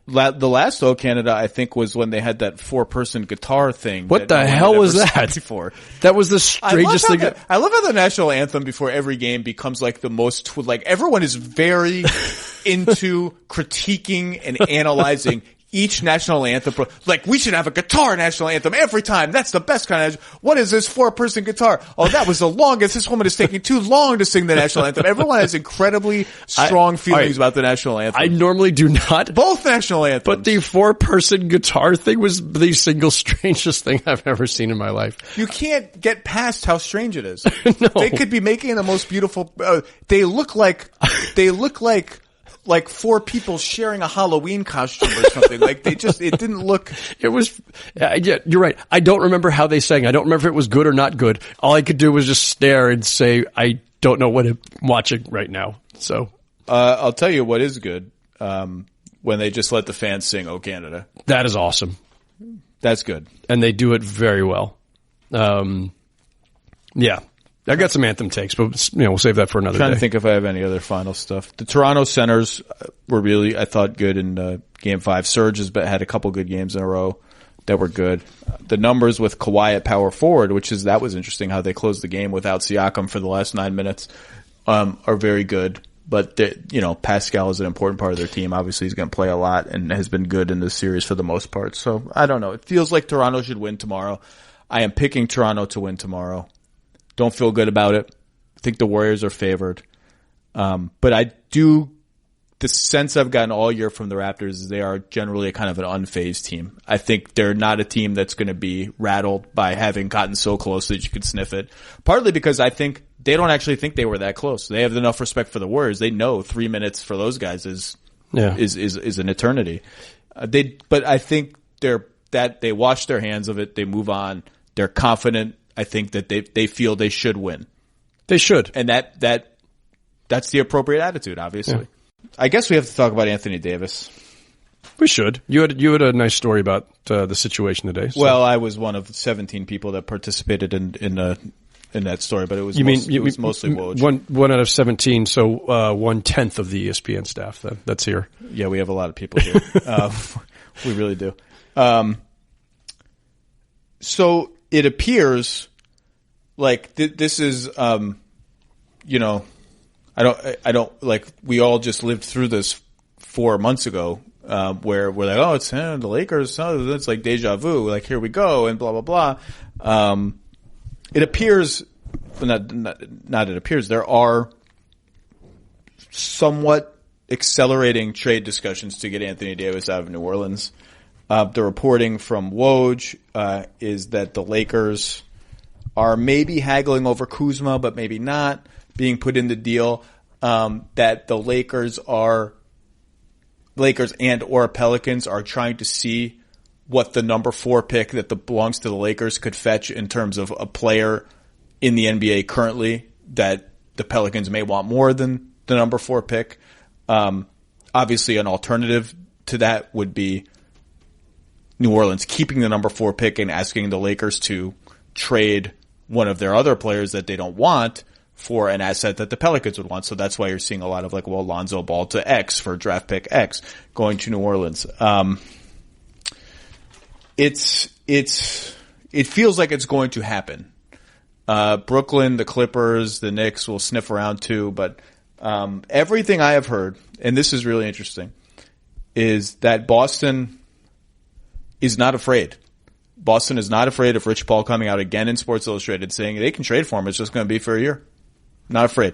S2: the last O Canada, I think, was when they had that 4-person guitar thing.
S3: What the hell was that?
S2: Before.
S3: That was the strangest thing.
S2: I love how the national anthem before every game becomes like the most, everyone is very into critiquing and analyzing each national anthem. Like, we should have a guitar national anthem every time. That's the best kind of. What is this 4-person guitar? Oh, that was the longest. This woman is taking too long to sing the national anthem. Everyone has incredibly strong feelings about the national anthem.
S3: I normally do not.
S2: Both national anthems.
S3: But the 4-person guitar thing was the single strangest thing I've ever seen in my life.
S2: You can't get past how strange it is.
S3: No.
S2: They could be making the most beautiful. They look like 4 people sharing a Halloween costume or something. Like it didn't look.
S3: It was, yeah, you're right. I don't remember how they sang. I don't remember if it was good or not good. All I could do was just stare and say, I don't know what I'm watching right now. So,
S2: I'll tell you what is good. When they just let the fans sing "O Canada."
S3: That is awesome.
S2: That's good.
S3: And they do it very well. Yeah. I got some anthem takes, but we'll save that for another day.
S2: I'm trying to think if I have any other final stuff. The Toronto centers were really, I thought, good in Game 5. Serge has had a couple good games in a row that were good. The numbers with Kawhi at power forward, that was interesting how they closed the game without Siakam for the last 9 minutes, are very good. But Pascal is an important part of their team. Obviously, he's going to play a lot and has been good in this series for the most part. So I don't know. It feels like Toronto should win tomorrow. I am picking Toronto to win tomorrow. Don't feel good about it. I think the Warriors are favored. But the sense I've gotten all year from the Raptors is they are generally a kind of an unfazed team. I think they're not a team that's going to be rattled by having gotten so close that you could sniff it. Partly because I think they don't actually think they were that close. They have enough respect for the Warriors. They know 3 minutes for those guys is an eternity. But I think they wash their hands of it. They move on. They're confident. I think that they feel they should win.
S3: They should.
S2: And that's the appropriate attitude, obviously. Yeah. I guess we have to talk about Anthony Davis.
S3: We should. You had a nice story about the situation today. So.
S2: Well, I was one of 17 people that participated in that story, but it was mostly Woj.
S3: One out of 17, so 1/10 of the ESPN staff. That's here.
S2: Yeah, we have a lot of people here. We really do. So it appears like this is, I don't like, we all just lived through this 4 months ago, where we're like, oh, it's the Lakers. Oh, it's like deja vu. Like, here we go, and blah, blah, blah. It appears, it appears, there are somewhat accelerating trade discussions to get Anthony Davis out of New Orleans. The reporting from Woj is that the Lakers are maybe haggling over Kuzma, but maybe not being put in the deal. That the Lakers and or Pelicans are trying to see what the number 4 pick that belongs to the Lakers could fetch in terms of a player in the NBA currently that the Pelicans may want more than the number 4 pick. Obviously, an alternative to that would be New Orleans keeping the number 4 pick and asking the Lakers to trade one of their other players that they don't want for an asset that the Pelicans would want. So that's why you're seeing a lot of Lonzo Ball to X for draft pick X going to New Orleans. It feels like it's going to happen. Brooklyn, the Clippers, the Knicks will sniff around too, but everything I have heard, and this is really interesting, is that Boston is not afraid. Boston is not afraid of Rich Paul coming out again in Sports Illustrated saying they can trade for him. It's just going to be for a year. Not afraid.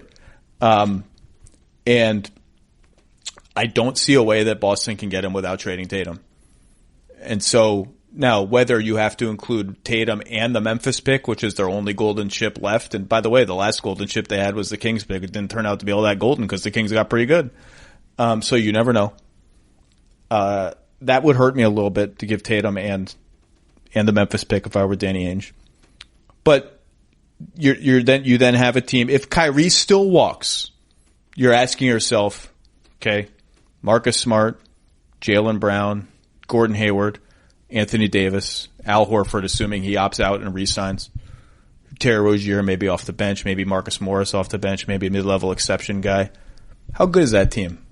S2: And I don't see a way that Boston can get him without trading Tatum. And so Now, whether you have to include Tatum and the Memphis pick, which is their only golden chip left, and by the way, the last golden chip they had was the Kings pick. It didn't turn out to be all that golden because the Kings got pretty good. So you never know. That would hurt me a little bit to give Tatum and the Memphis pick if I were Danny Ainge. But you then have a team. If Kyrie still walks, you're asking yourself, okay, Marcus Smart, Jaylen Brown, Gordon Hayward, Anthony Davis, Al Horford, assuming he opts out and re-signs. Terry Rozier maybe off the bench, maybe Marcus Morris off the bench, maybe a mid-level exception guy. How good is that team?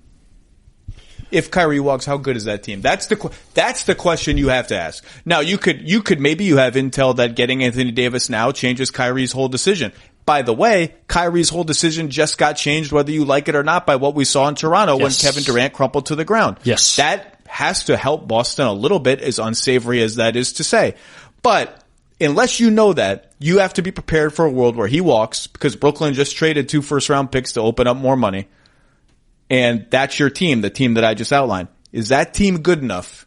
S2: If Kyrie walks, how good is that team? That's the question you have to ask. Now, you could maybe you have intel that getting Anthony Davis now changes Kyrie's whole decision. By the way, Kyrie's whole decision just got changed whether you like it or not by what we saw in Toronto when Kevin Durant crumpled to the ground.
S3: Yes.
S2: That has to help Boston a little bit, as unsavory as that is to say. But unless you know that, you have to be prepared for a world where he walks, because Brooklyn just traded 2 first-round picks to open up more money. And that's your team, the team that I just outlined. Is that team good enough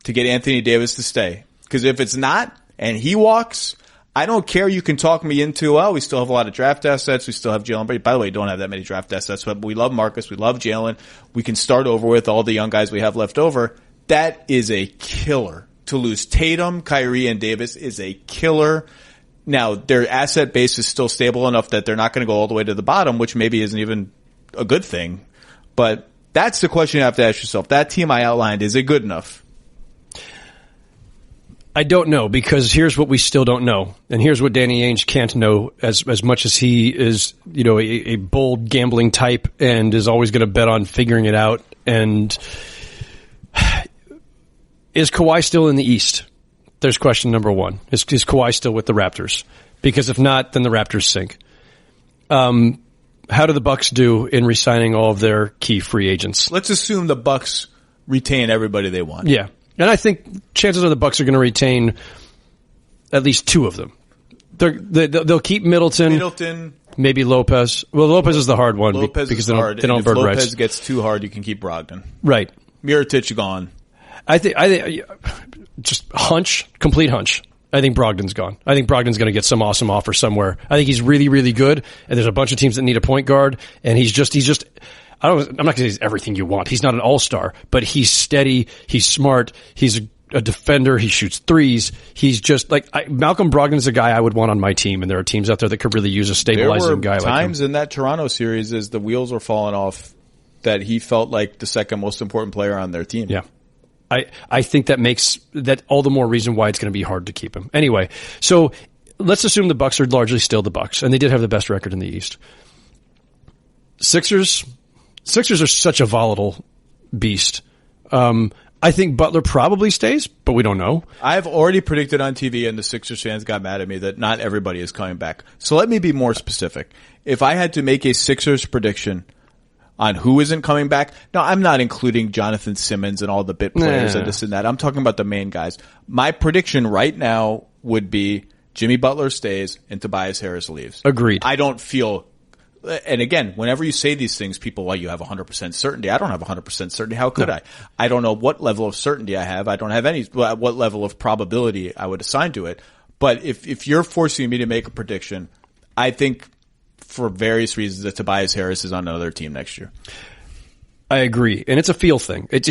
S2: to get Anthony Davis to stay? Because if it's not, and he walks, I don't care. You can talk me into, we still have a lot of draft assets. We still have Jalen. By the way, we don't have that many draft assets, but we love Marcus. We love Jalen. We can start over with all the young guys we have left over. That is a killer. To lose Tatum, Kyrie, and Davis is a killer. Now, their asset base is still stable enough that they're not going to go all the way to the bottom, which maybe isn't even a good thing. But that's the question you have to ask yourself. That team I outlined, is it good enough?
S3: I don't know, because here's what we still don't know. And here's what Danny Ainge can't know, as much as he is, a bold gambling type and is always going to bet on figuring it out. And is Kawhi still in the East? There's question number one. Is Kawhi still with the Raptors? Because if not, then the Raptors sink. How do the Bucks do in re-signing all of their key free agents?
S2: Let's assume the Bucks retain everybody they want.
S3: Yeah. And I think chances are the Bucks are going to retain at least 2 of them. They'll keep Middleton, maybe Lopez. Well, Lopez is the hard one because
S2: is
S3: they
S2: hard.
S3: don't
S2: if
S3: bird
S2: Lopez
S3: rights.
S2: Gets too hard, you can keep Brogdon.
S3: Right.
S2: Mirotic gone.
S3: I think just complete hunch. I think Brogdon's gone. I think Brogdon's going to get some awesome offer somewhere. I think he's really, really good, and there's a bunch of teams that need a point guard, and he's just. I'm not going to say he's everything you want. He's not an all-star, but he's steady. He's smart. He's a defender. He shoots threes. He's just Malcolm Brogdon is a guy I would want on my team, and there are teams out there that could really use a stabilizing guy like him.
S2: There were times in that Toronto series as the wheels were falling off that he felt like the second most important player on their team.
S3: Yeah. I think that makes that all the more reason why it's going to be hard to keep him. Anyway, so let's assume the Bucks are largely still the Bucks, and they did have the best record in the East. Sixers are such a volatile beast. I think Butler probably stays, but we don't know.
S2: I've already predicted on TV, and the Sixers fans got mad at me, that not everybody is coming back. So let me be more specific. If I had to make a Sixers prediction on who isn't coming back. Now, I'm not including Jonathan Simmons and all the bit players and this and that. I'm talking about the main guys. My prediction right now would be Jimmy Butler stays and Tobias Harris leaves.
S3: Agreed.
S2: I don't feel, and again, whenever you say these things, people, you have 100% certainty. I don't have 100% certainty. How could I? I don't know what level of certainty I have. I don't have any, what level of probability I would assign to it. But if you're forcing me to make a prediction, I think for various reasons that Tobias Harris is on another team next year.
S3: I agree. And it's a feel thing. It's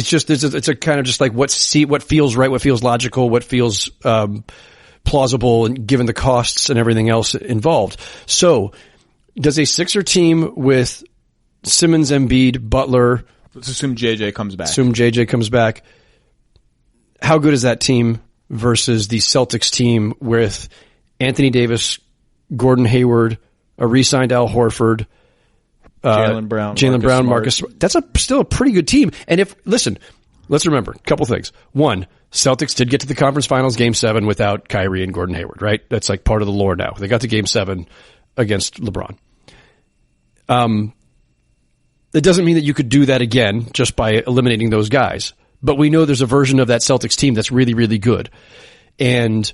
S3: a kind of just like what feels right, what feels logical, what feels, plausible, and given the costs and everything else involved. So does a Sixer team with Simmons, Embiid, Butler,
S2: let's assume JJ comes back.
S3: How good is that team versus the Celtics team with Anthony Davis, Gordon Hayward, a re-signed Al Horford,
S2: Jaylen Brown,
S3: Marcus. That's still a pretty good team. And let's remember a couple things. One, Celtics did get to the conference finals game 7 without Kyrie and Gordon Hayward, right? That's like part of the lore now. They got to game 7 against LeBron. It doesn't mean that you could do that again just by eliminating those guys. But we know there's a version of that Celtics team that's really, really good. And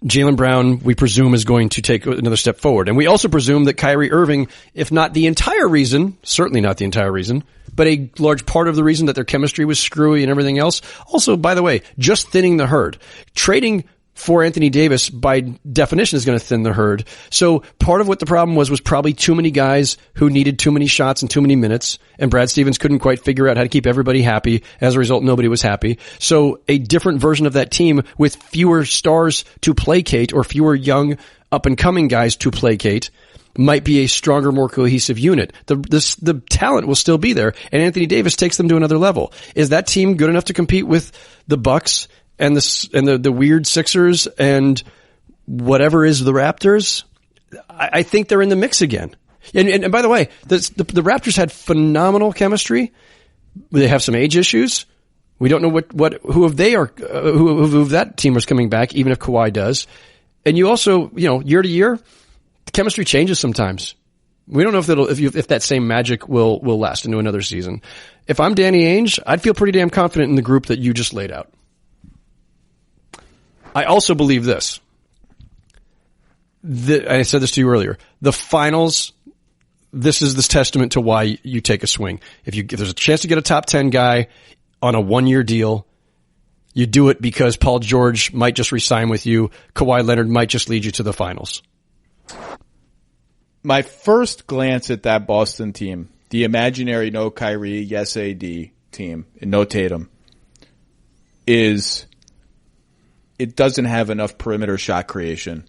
S3: Jaylen Brown, we presume, is going to take another step forward. And we also presume that Kyrie Irving, if not the entire reason, certainly not the entire reason, but a large part of the reason that their chemistry was screwy and everything else. Also, by the way, just thinning the herd. Trading for Anthony Davis, by definition, is going to thin the herd. So part of what the problem was probably too many guys who needed too many shots and too many minutes, and Brad Stevens couldn't quite figure out how to keep everybody happy. As a result, nobody was happy. So a different version of that team with fewer stars to placate or fewer young up-and-coming guys to placate might be a stronger, more cohesive unit. The talent will still be there, and Anthony Davis takes them to another level. Is that team good enough to compete with the Bucks and the weird Sixers and whatever is the Raptors? I think they're in the mix again. And by the way, the Raptors had phenomenal chemistry. They have some age issues. We don't know who that team was coming back, even if Kawhi does. And you also, year to year, the chemistry changes sometimes. We don't know if that same magic will last into another season. If I'm Danny Ainge, I'd feel pretty damn confident in the group that you just laid out. I also believe this. I said this to you earlier. The finals, this is this testament to why you take a swing. If there's a chance to get a top 10 guy on a 1-year deal, you do it because Paul George might just re-sign with you. Kawhi Leonard might just lead you to the finals.
S4: My first glance at that Boston team, the imaginary no Kyrie, yes AD team, and no Tatum, is it doesn't have enough perimeter shot creation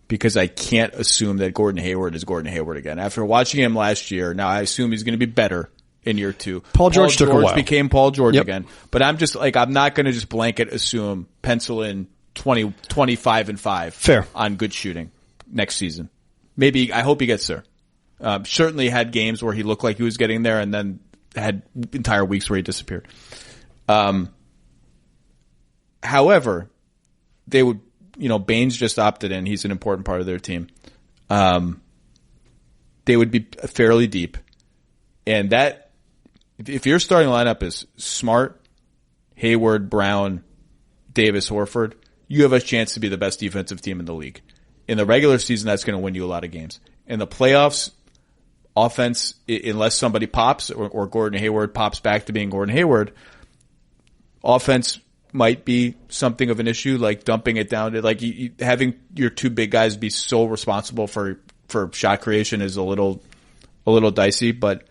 S4: because I can't assume that Gordon Hayward is Gordon Hayward again. After watching him last year, now I assume he's going to be better in year 2.
S3: Paul George took a while.
S4: Became Paul George again. But I'm just I'm not going to just blanket assume pencil in 25 and 5
S3: Fair
S4: on good shooting next season. Maybe, I hope he gets there. Certainly had games where he looked like he was getting there and then had entire weeks where he disappeared. However, they would, Baines just opted in. He's an important part of their team. They would be fairly deep. And that, if your starting lineup is Smart, Hayward, Brown, Davis, Horford, you have a chance to be the best defensive team in the league. In the regular season, that's going to win you a lot of games. In the playoffs, offense, unless somebody pops or Gordon Hayward pops back to being Gordon Hayward, offense might be something of an issue, like dumping it down to having your 2 big guys be so responsible for shot creation is a little dicey, but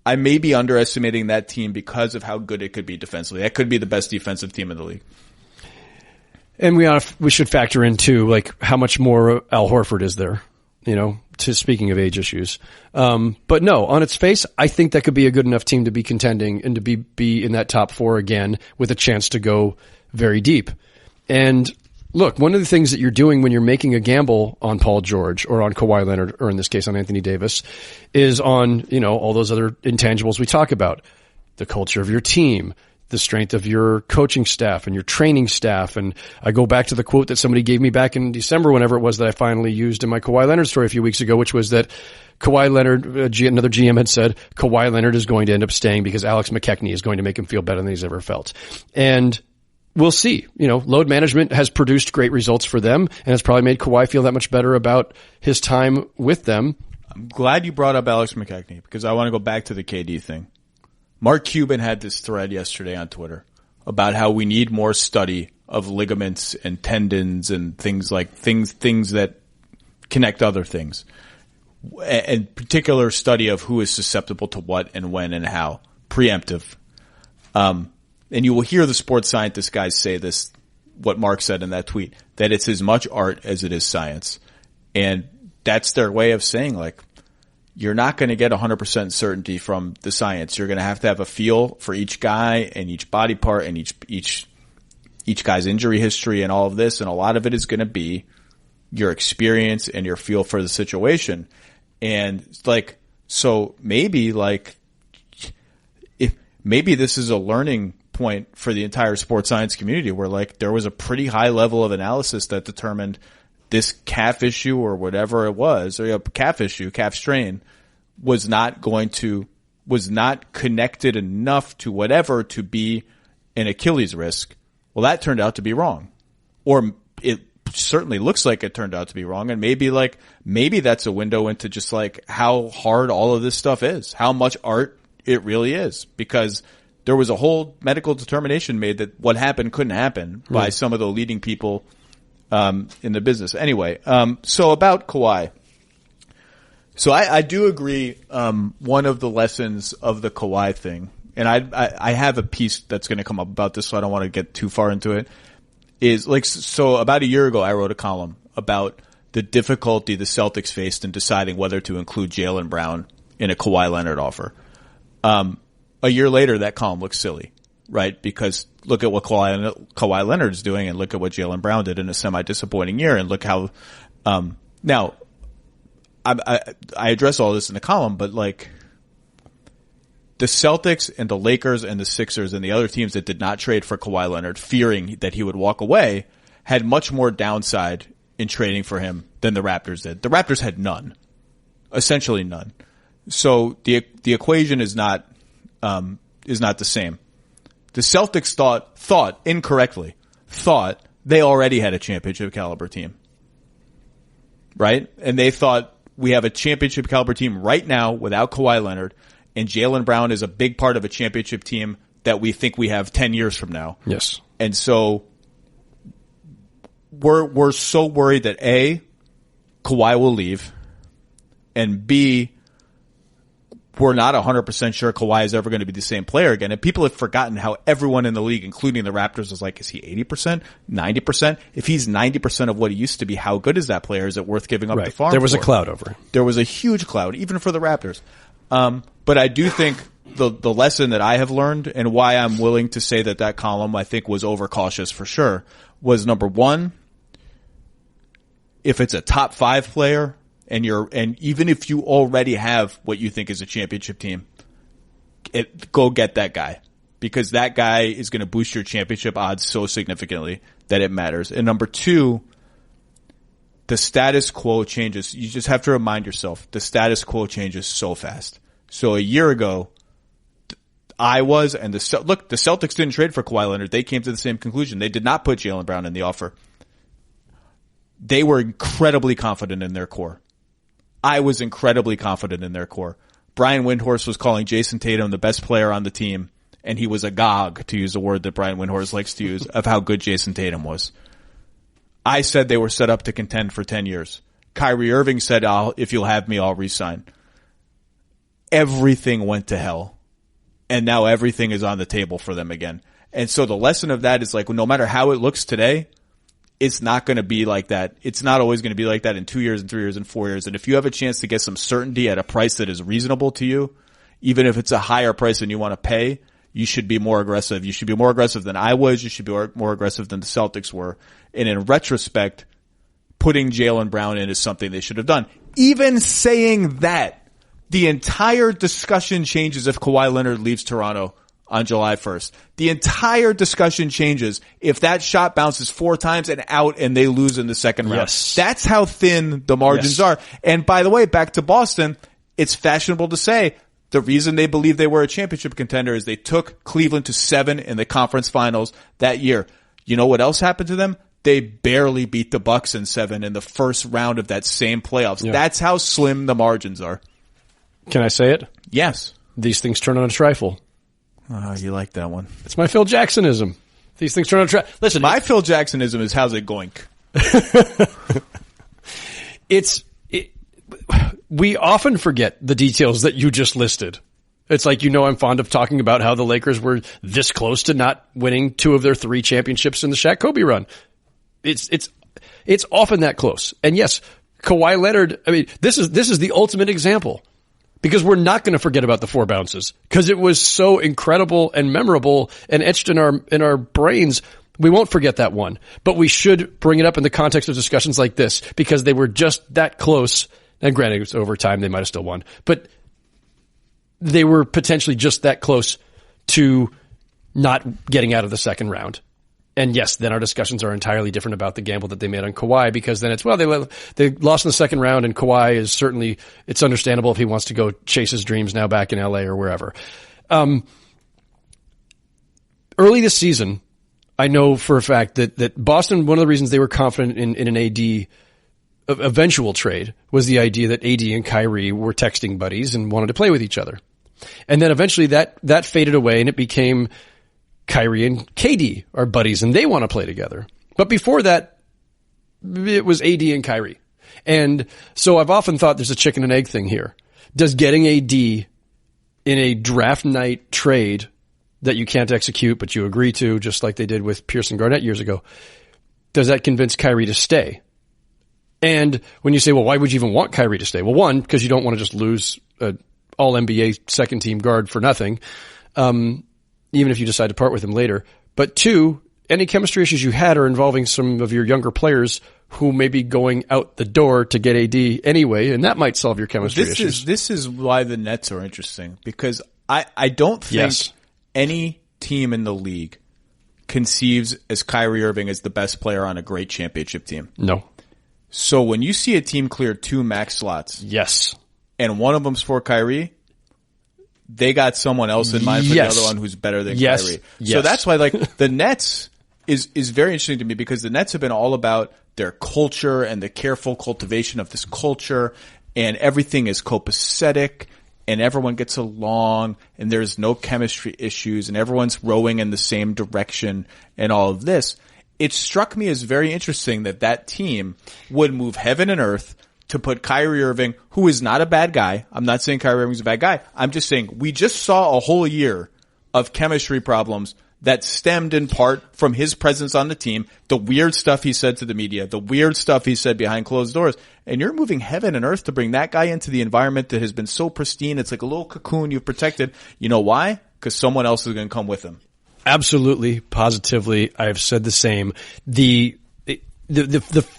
S4: I may be underestimating that team because of how good it could be defensively. That could be the best defensive team in the league.
S3: And we should factor in too, how much more Al Horford is there, to speaking of age issues. But no, on its face, I think that could be a good enough team to be contending and to be in that top 4 again with a chance to go very deep. And look, one of the things that you're doing when you're making a gamble on Paul George or on Kawhi Leonard, or in this case on Anthony Davis, is on, all those other intangibles we talk about. The culture of your team, the strength of your coaching staff and your training staff. And I go back to the quote that somebody gave me back in December, whenever it was, that I finally used in my Kawhi Leonard story a few weeks ago, which was that Kawhi Leonard, another GM had said, Kawhi Leonard is going to end up staying because Alex McKechnie is going to make him feel better than he's ever felt. And we'll see. Load management has produced great results for them, and it's probably made Kawhi feel that much better about his time with them.
S4: I'm glad you brought up Alex McKechnie because I want to go back to the KD thing. Mark Cuban had this thread yesterday on Twitter about how we need more study of ligaments and tendons and things that connect other things. And particular study of who is susceptible to what and when and how. Preemptive. And you will hear the sports scientist guys say this, what Mark said in that tweet, that it's as much art as it is science. And that's their way of saying, you're not going to get 100% certainty from the science. You're going to have a feel for each guy and each body part and each guy's injury history and all of this. And a lot of it is going to be your experience and your feel for the situation. And so maybe maybe this is a learning point for the entire sports science community where there was a pretty high level of analysis that determined this calf issue or whatever it was, or calf strain, was not connected enough to whatever to be an Achilles risk. Well, that turned out to be wrong. Or it certainly looks like it turned out to be wrong. And maybe that's a window into just how hard all of this stuff is, how much art
S2: It really is, because there was a whole medical determination made that what happened couldn't happen by some of the leading people in the business. Anyway, so about Kawhi. So I do agree. One of the lessons of the Kawhi thing, and I have a piece that's going to come up about this, so I don't want to get too far into it, is like, so about a year ago, I wrote a column about the difficulty the Celtics faced in deciding whether to include Jaylen Brown in a Kawhi Leonard offer. A year later, that column looks silly, right? Because look at what Kawhi Leonard's doing, and look at what Jaylen Brown did in a semi-disappointing year, and look how, now, I address all this in the column, but like, the Celtics and the Lakers and the Sixers and the other teams that did not trade for Kawhi Leonard, fearing that he would walk away, had much more downside in trading for him than the Raptors did. The Raptors had none. Essentially none. So the equation is not the same. The Celtics thought incorrectly they already had a championship caliber team. Right? And they thought, we have a championship caliber team right now without Kawhi Leonard, and Jaylen Brown is a big part of a championship team that we think we have 10 years from now.
S3: Yes.
S2: And so we're so worried that A, Kawhi will leave, and B, we're not 100% sure Kawhi is ever going to be the same player again. And people have forgotten how everyone in the league, including the Raptors, was like, is he 80%? 90%? If he's 90% of what he used to be, how good is that player? Is it worth giving up the farm?
S3: There was a cloud over.
S2: There was a huge cloud, even for the Raptors. But I do think the lesson that I have learned, and why I'm willing to say that column I think was overcautious for sure, was number one, if it's a top 5 player, and even if you already have what you think is a championship team, go get that guy, because that guy is going to boost your championship odds so significantly that it matters. And number two, the status quo changes. You just have to remind yourself, the status quo changes so fast. So a year ago, the Celtics didn't trade for Kawhi Leonard. They came to the same conclusion. They did not put Jaylen Brown in the offer. They were incredibly confident in their core. I was incredibly confident in their core. Brian Windhorst was calling Jason Tatum the best player on the team, and he was agog, to use a word that Brian Windhorst likes to use, of how good Jason Tatum was. I said they were set up to contend for 10 years. Kyrie Irving said, if you'll have me, I'll resign. Everything went to hell, and now everything is on the table for them again. And so the lesson of that is, like, no matter how it looks today, it's not going to be like that. It's not always going to be like that in 2 years and 3 years and 4 years. And if you have a chance to get some certainty at a price that is reasonable to you, even if it's a higher price than you want to pay, you should be more aggressive. You should be more aggressive than I was. You should be more aggressive than the Celtics were. And in retrospect, putting Jaylen Brown in is something they should have done. Even saying that, the entire discussion changes if Kawhi Leonard leaves Toronto on July 1st. The entire discussion changes if that shot bounces 4 times and out and they lose in the second round.
S3: Yes.
S2: That's how thin the margins are. And by the way, back to Boston, it's fashionable to say the reason they believe they were a championship contender is they took Cleveland to 7 in the conference finals that year. You know what else happened to them? They barely beat the Bucks in 7 in the first round of that same playoffs. Yeah. That's how slim the margins are.
S3: Can I say it?
S2: Yes.
S3: These things turn on a trifle.
S2: Oh, you like that one.
S3: It's my Phil Jacksonism. These things turn on a trifle. Listen.
S2: My Phil Jacksonism is how's it going?
S3: We often forget the details that you just listed. It's like, I'm fond of talking about how the Lakers were this close to not winning 2 of their 3 championships in the Shaq Kobe run. It's often that close. And yes, Kawhi Leonard, this is the ultimate example. Because we're not going to forget about the 4 bounces. Because it was so incredible and memorable and etched in our brains. We won't forget that one. But we should bring it up in the context of discussions like this, because they were just that close. And granted, it was overtime, they might have still won. But they were potentially just that close to not getting out of the second round. And yes, then our discussions are entirely different about the gamble that they made on Kawhi, because then it's, they lost in the second round, and Kawhi is certainly, it's understandable if he wants to go chase his dreams now back in LA or wherever. Early this season, I know for a fact that Boston, one of the reasons they were confident in an AD eventual trade was the idea that AD and Kyrie were texting buddies and wanted to play with each other. And then eventually that faded away and it became Kyrie and KD are buddies and they want to play together. But before that, it was AD and Kyrie. And so I've often thought there's a chicken and egg thing here. Does getting AD in a draft night trade that you can't execute but you agree to, just like they did with Pierce and Garnett years ago, does that convince Kyrie to stay? And when you say, well, why would you even want Kyrie to stay? Well, one, because you don't want to just lose an all-NBA second-team guard for nothing, even if you decide to part with him later. But two, any chemistry issues you had are involving some of your younger players who may be going out the door to get AD anyway, and that might solve your chemistry issues.
S4: This is why the Nets are interesting, because I don't think any team in the league conceives as Kyrie Irving as the best player on a great championship team.
S3: No.
S4: So when you see a team clear 2 max slots,
S3: yes,
S4: and one of them's for Kyrie, they got someone else in mind for the other one who's better than Kyrie.
S3: Yes.
S4: So that's why, like, the Nets is very interesting to me, because the Nets have been all about their culture and the careful cultivation of this culture, and everything is copacetic and everyone gets along and there's no chemistry issues and everyone's rowing in the same direction and all of this. It struck me as very interesting that team would move heaven and earth to put Kyrie Irving, who is not a bad guy. I'm not saying Kyrie Irving's a bad guy. I'm just saying we just saw a whole year of chemistry problems that stemmed in part from his presence on the team, the weird stuff he said to the media, the weird stuff he said behind closed doors. And you're moving heaven and earth to bring that guy into the environment that has been so pristine. It's like a little cocoon you've protected. You know why? Because someone else is going to come with him.
S3: Absolutely, positively. I have said the same. The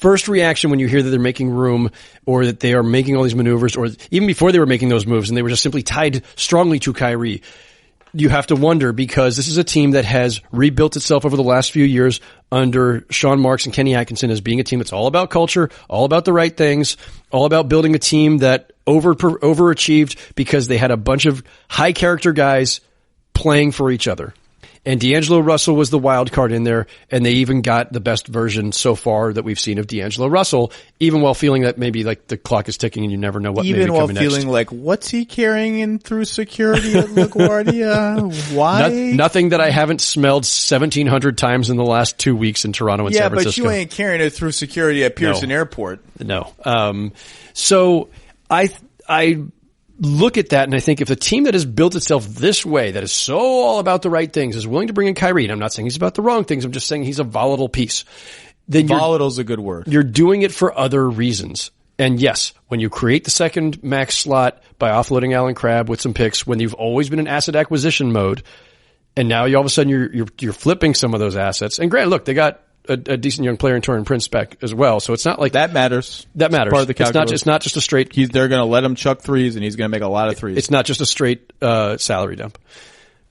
S3: first reaction when you hear that they're making room or that they are making all these maneuvers, or even before they were making those moves and they were just simply tied strongly to Kyrie, you have to wonder, because this is a team that has rebuilt itself over the last few years under Sean Marks and Kenny Atkinson as being a team that's all about culture, all about the right things, all about building a team that overachieved because they had a bunch of high character guys playing for each other. And D'Angelo Russell was the wild card in there, and they even got the best version so far that we've seen of D'Angelo Russell, even while feeling that maybe like the clock is ticking and you never know what may be coming next.
S4: Even while feeling like, what's he carrying in through security at LaGuardia? Why?
S3: Nothing that I haven't smelled 1,700 times in the last 2 weeks in Toronto and San Francisco.
S4: Yeah, but you ain't carrying it through security at Pearson Airport.
S3: No. So I look at that and I think if a team that has built itself this way, that is so all about the right things, is willing to bring in Kyrie, and I'm not saying he's about the wrong things, I'm just saying he's a volatile piece. Then
S4: volatile's a good word.
S3: You're doing it for other reasons. And yes, when you create the second max slot by offloading Allen Crabbe with some picks, when you've always been in asset acquisition mode, and now you all of a sudden you're flipping some of those assets. And granted, look, they got a decent young player in Taurean Prince back as well, so it's not like
S4: that matters.
S3: That matters.
S4: Part of the calculus.
S3: It's not just a straight.
S4: They're going to let him chuck threes, and he's going to make a lot of threes.
S3: It's not just a straight salary dump.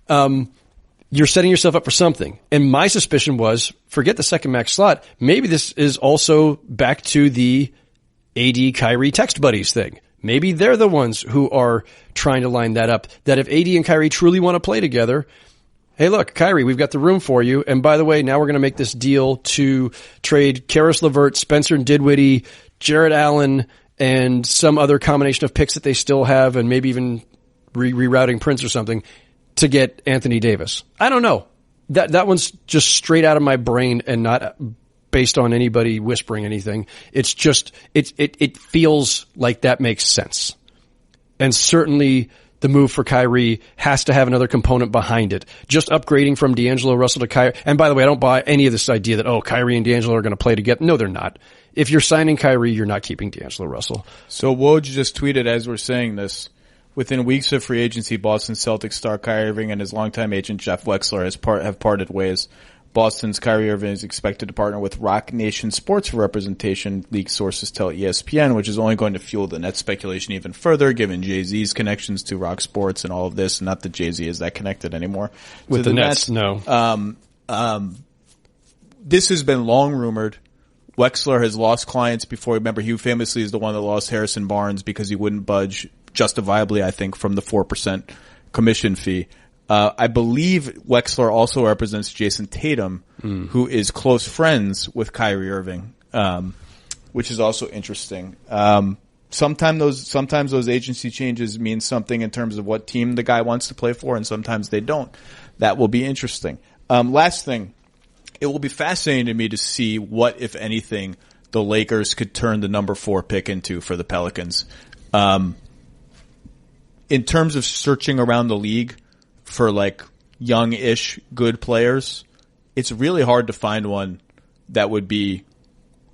S3: You're setting yourself up for something. And my suspicion was, forget the second max slot. Maybe this is also back to the AD Kyrie text buddies thing. Maybe they're the ones who are trying to line that up. That if AD and Kyrie truly want to play together, hey, look, Kyrie, we've got the room for you. And by the way, now we're going to make this deal to trade Karis LeVert, Spencer Dinwiddie, Jarrett Allen, and some other combination of picks that they still have, and maybe even rerouting Prince or something to get Anthony Davis. I don't know. That one's just straight out of my brain and not based on anybody whispering anything. It's just, it feels like that makes sense. And certainly the move for Kyrie has to have another component behind it. Just upgrading from D'Angelo Russell to Kyrie. And by the way, I don't buy any of this idea that, Kyrie and D'Angelo are going to play together. No, they're not. If you're signing Kyrie, you're not keeping D'Angelo Russell.
S4: So Woj just tweeted as we're saying this, within weeks of free agency, Boston Celtics star Kyrie Irving and his longtime agent Jeff Wexler have parted ways. Boston's Kyrie Irving is expected to partner with Rock Nation Sports for representation, league sources tell ESPN, which is only going to fuel the net speculation even further, given Jay-Z's connections to Rock Sports and all of this. Not that Jay-Z is that connected anymore.
S3: With the Nets, no.
S4: This has been long rumored. Wexler has lost clients before. Remember, he famously is the one that lost Harrison Barnes because he wouldn't budge justifiably, I think, from the 4% commission fee. I believe Wexler also represents Jason Tatum, who is close friends with Kyrie Irving, which is also interesting.
S2: sometimes those agency changes mean something in terms of what team the guy wants to play for, and sometimes they don't. That will be interesting. Last thing, it will be fascinating to me to see what, if anything, the Lakers could turn the number 4 pick into for the Pelicans. In terms of searching around the league for like young-ish good players, it's really hard to find one that would be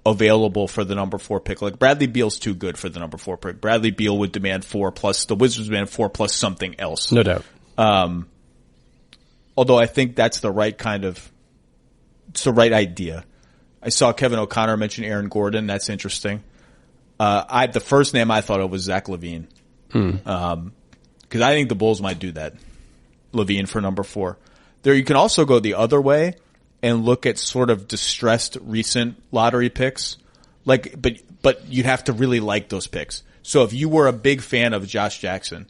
S2: available for the number 4 pick. Like Bradley Beal's too good for the number 4 pick. Bradley Beal would demand 4 plus the Wizards demand 4 plus something else.
S3: No doubt.
S2: Although I think that's the right it's the right idea. I saw Kevin O'Connor mention Aaron Gordon. That's interesting. The first name I thought of was Zach LaVine. Cause I think the Bulls might do that. LaVine for number 4. There, you can also go the other way and look at sort of distressed recent lottery picks. Like, but you'd have to really like those picks. So if you were a big fan of Josh Jackson,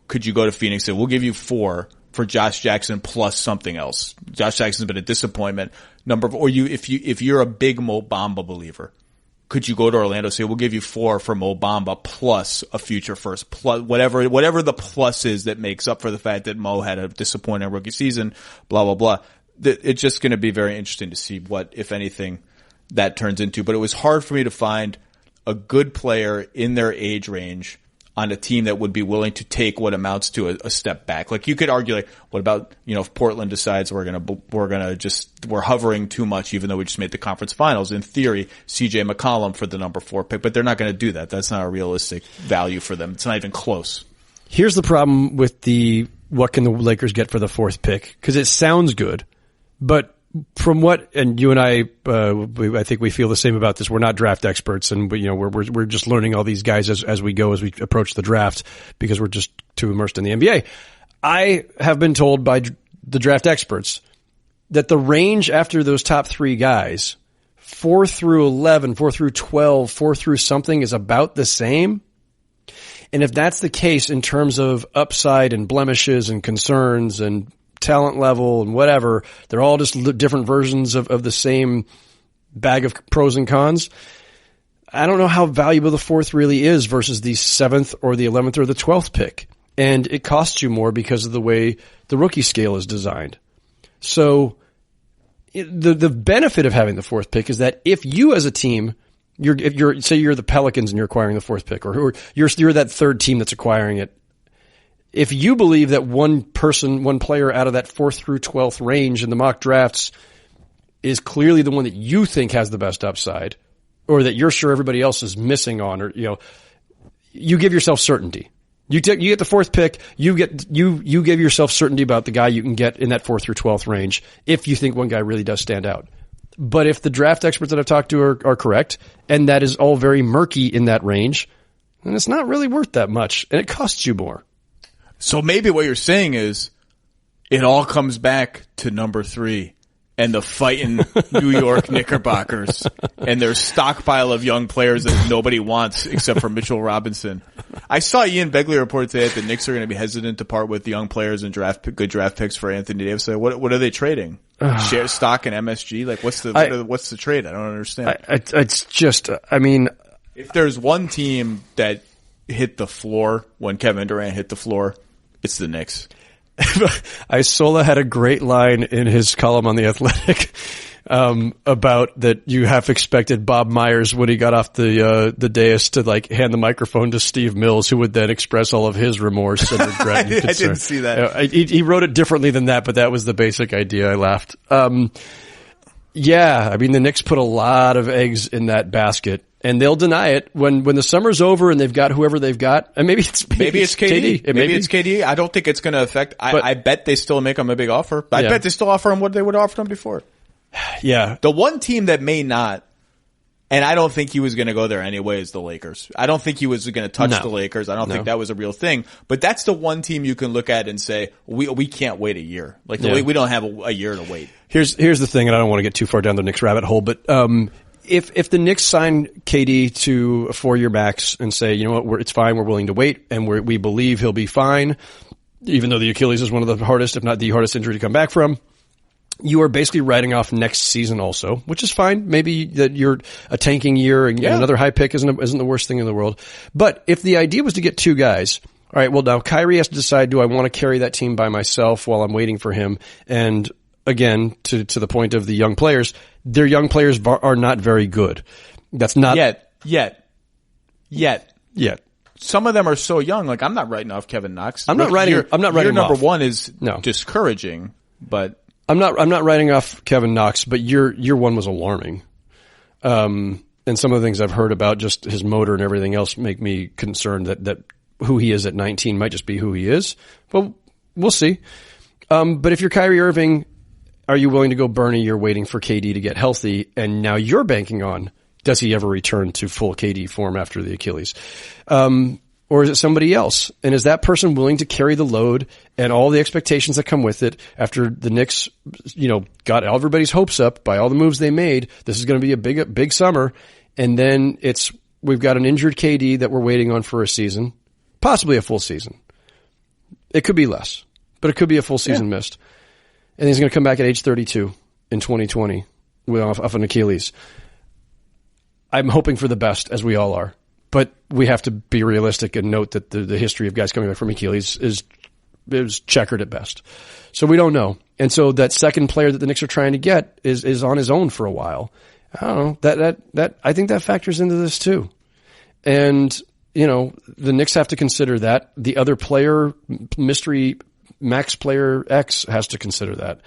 S2: could you go to Phoenix and say, we'll give you 4 for Josh Jackson plus something else? Josh Jackson's been a disappointment. If you're a big Mo Bamba believer, could you go to Orlando and say, we'll give you 4 for Mo Bamba plus a future first, plus whatever the plus is that makes up for the fact that Mo had a disappointing rookie season, blah, blah, blah. It's just going to be very interesting to see what, if anything, that turns into. But it was hard for me to find a good player in their age range on a team that would be willing to take what amounts to a step back. Like you could argue, like, what about, if Portland decides we're hovering too much, even though we just made the conference finals? In theory, CJ McCollum for the number 4 pick, but they're not going to do that. That's not a realistic value for them. It's not even close.
S3: Here's the problem with what can the Lakers get for the 4th pick? Because it sounds good, but from what, and you and I think we feel the same about this. We're not draft experts, and we're just learning all these guys as we go, as we approach the draft, because we're just too immersed in the NBA. I have been told by the draft experts that the range after those top 3 guys, 4 through 11, 4 through 12, 4 through something, is about the same. And if that's the case in terms of upside and blemishes and concerns and talent level and whatever, they're all just different versions of the same bag of pros and cons. I don't know how valuable the 4th really is versus the 7th or the 11th or the 12th pick. And it costs you more because of the way the rookie scale is designed. So the benefit of having the 4th pick is that if you as a team, say you're the Pelicans and you're acquiring the 4th pick, or you're that third team that's acquiring it, if you believe that one player out of that 4th through 12th range in the mock drafts is clearly the one that you think has the best upside, or that you're sure everybody else is missing on, or, you give yourself certainty. You get the 4th pick, you give yourself certainty about the guy you can get in that 4th through 12th range if you think one guy really does stand out. But if the draft experts that I've talked to are correct, and that is all very murky in that range, then it's not really worth that much, and it costs you more.
S2: So maybe what you're saying is it all comes back to number 3 and the fighting New York Knickerbockers and their stockpile of young players that nobody wants except for Mitchell Robinson. I saw Ian Begley report today that the Knicks are going to be hesitant to part with young players and good draft picks for Anthony Davis. So what are they trading? Share stock in MSG? Like what's the trade? I don't understand.
S3: It's just, if
S2: there's one team that hit the floor when Kevin Durant hit the floor, it's the Knicks.
S3: Isola had a great line in his column on The Athletic about that you half expected Bob Myers when he got off the dais to hand the microphone to Steve Mills, who would then express all of his remorse and regret and concern.
S2: I didn't see that.
S3: He wrote it differently than that, but that was the basic idea. I laughed. The Knicks put a lot of eggs in that basket. And they'll deny it when the summer's over and they've got whoever they've got. And maybe it's KD.
S2: Maybe it's KD. I don't think it's going to affect. I bet they still make him a big offer. I bet they still offer him what they would have offered him before.
S3: Yeah.
S2: The one team that may not, and I don't think he was going to go there anyway, is the Lakers. I don't think he was going to touch the Lakers. I don't think that was a real thing. But that's the one team you can look at and say, we can't wait a year. We don't have a year to wait.
S3: Here's the thing, and I don't want to get too far down the Knicks rabbit hole, but If the Knicks sign KD to a 4-year max and say, you know what, it's fine, we're willing to wait, and we believe he'll be fine, even though the Achilles is one of the hardest, if not the hardest injury to come back from, you are basically writing off next season also, which is fine. Maybe that you're a tanking year and another high pick isn't the worst thing in the world. But if the idea was to get two guys, all right, well now Kyrie has to decide, do I want to carry that team by myself while I'm waiting for him? And again, to the point of the young players, their young players are not very good. That's not
S2: yet. Some of them are so young. Like, I'm not writing off Kevin Knox.
S3: I'm not writing
S2: Your number
S3: off.
S2: one is discouraging, but
S3: I'm not writing off Kevin Knox, but year one was alarming. And some of the things I've heard about just his motor and everything else make me concerned that who he is at 19 might just be who he is. But we'll see. But if you're Kyrie Irving, are you willing to go burn a year waiting for KD to get healthy? And now you're banking on, does he ever return to full KD form after the Achilles? Or is it somebody else? And is that person willing to carry the load and all the expectations that come with it after the Knicks, got everybody's hopes up by all the moves they made? This is going to be a big summer. And then we've got an injured KD that we're waiting on for a season, possibly a full season. It could be less, but it could be a full season missed. And he's going to come back at age 32 in 2020 off an Achilles. I'm hoping for the best, as we all are. But we have to be realistic and note that the history of guys coming back from Achilles is checkered at best. So we don't know. And so that second player that the Knicks are trying to get is on his own for a while. I don't know. That I think that factors into this too. And, the Knicks have to consider that. The other player, mystery max player X, has to consider that.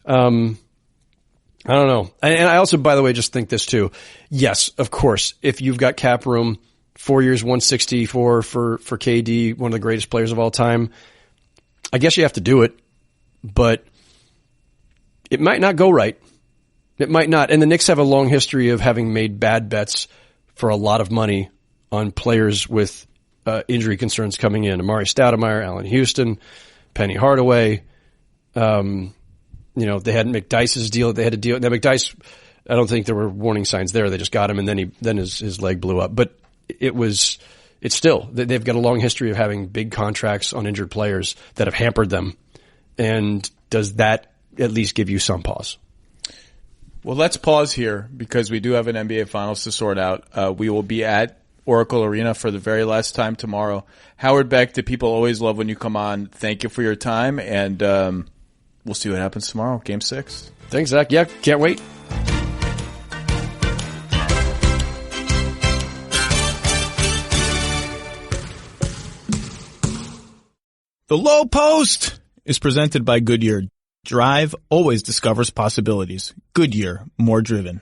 S3: I don't know. And I also, by the way, just think this too. Yes, of course, if you've got cap room, 4 years, 164 for KD, one of the greatest players of all time, I guess you have to do it, but it might not go right. It might not. And the Knicks have a long history of having made bad bets for a lot of money on players with injury concerns coming in. Amari Stoudemire, Allen Houston, Penny Hardaway. They had McDyess's deal that they had to deal with. Now, McDyess, I don't think there were warning signs there. They just got him, and then his leg blew up. But it's still, they've got a long history of having big contracts on injured players that have hampered them. And does that at least give you some pause?
S2: Well, let's pause here because we do have an NBA Finals to sort out. We will be at Oracle Arena for the very last time tomorrow. Howard Beck, the people always love when you come on. Thank you for your time, and we'll see what happens tomorrow. Game 6.
S3: Thanks, Zach. Yeah, can't wait.
S4: The Lowe Post is presented by Goodyear. Drive always discovers possibilities. Goodyear, more driven.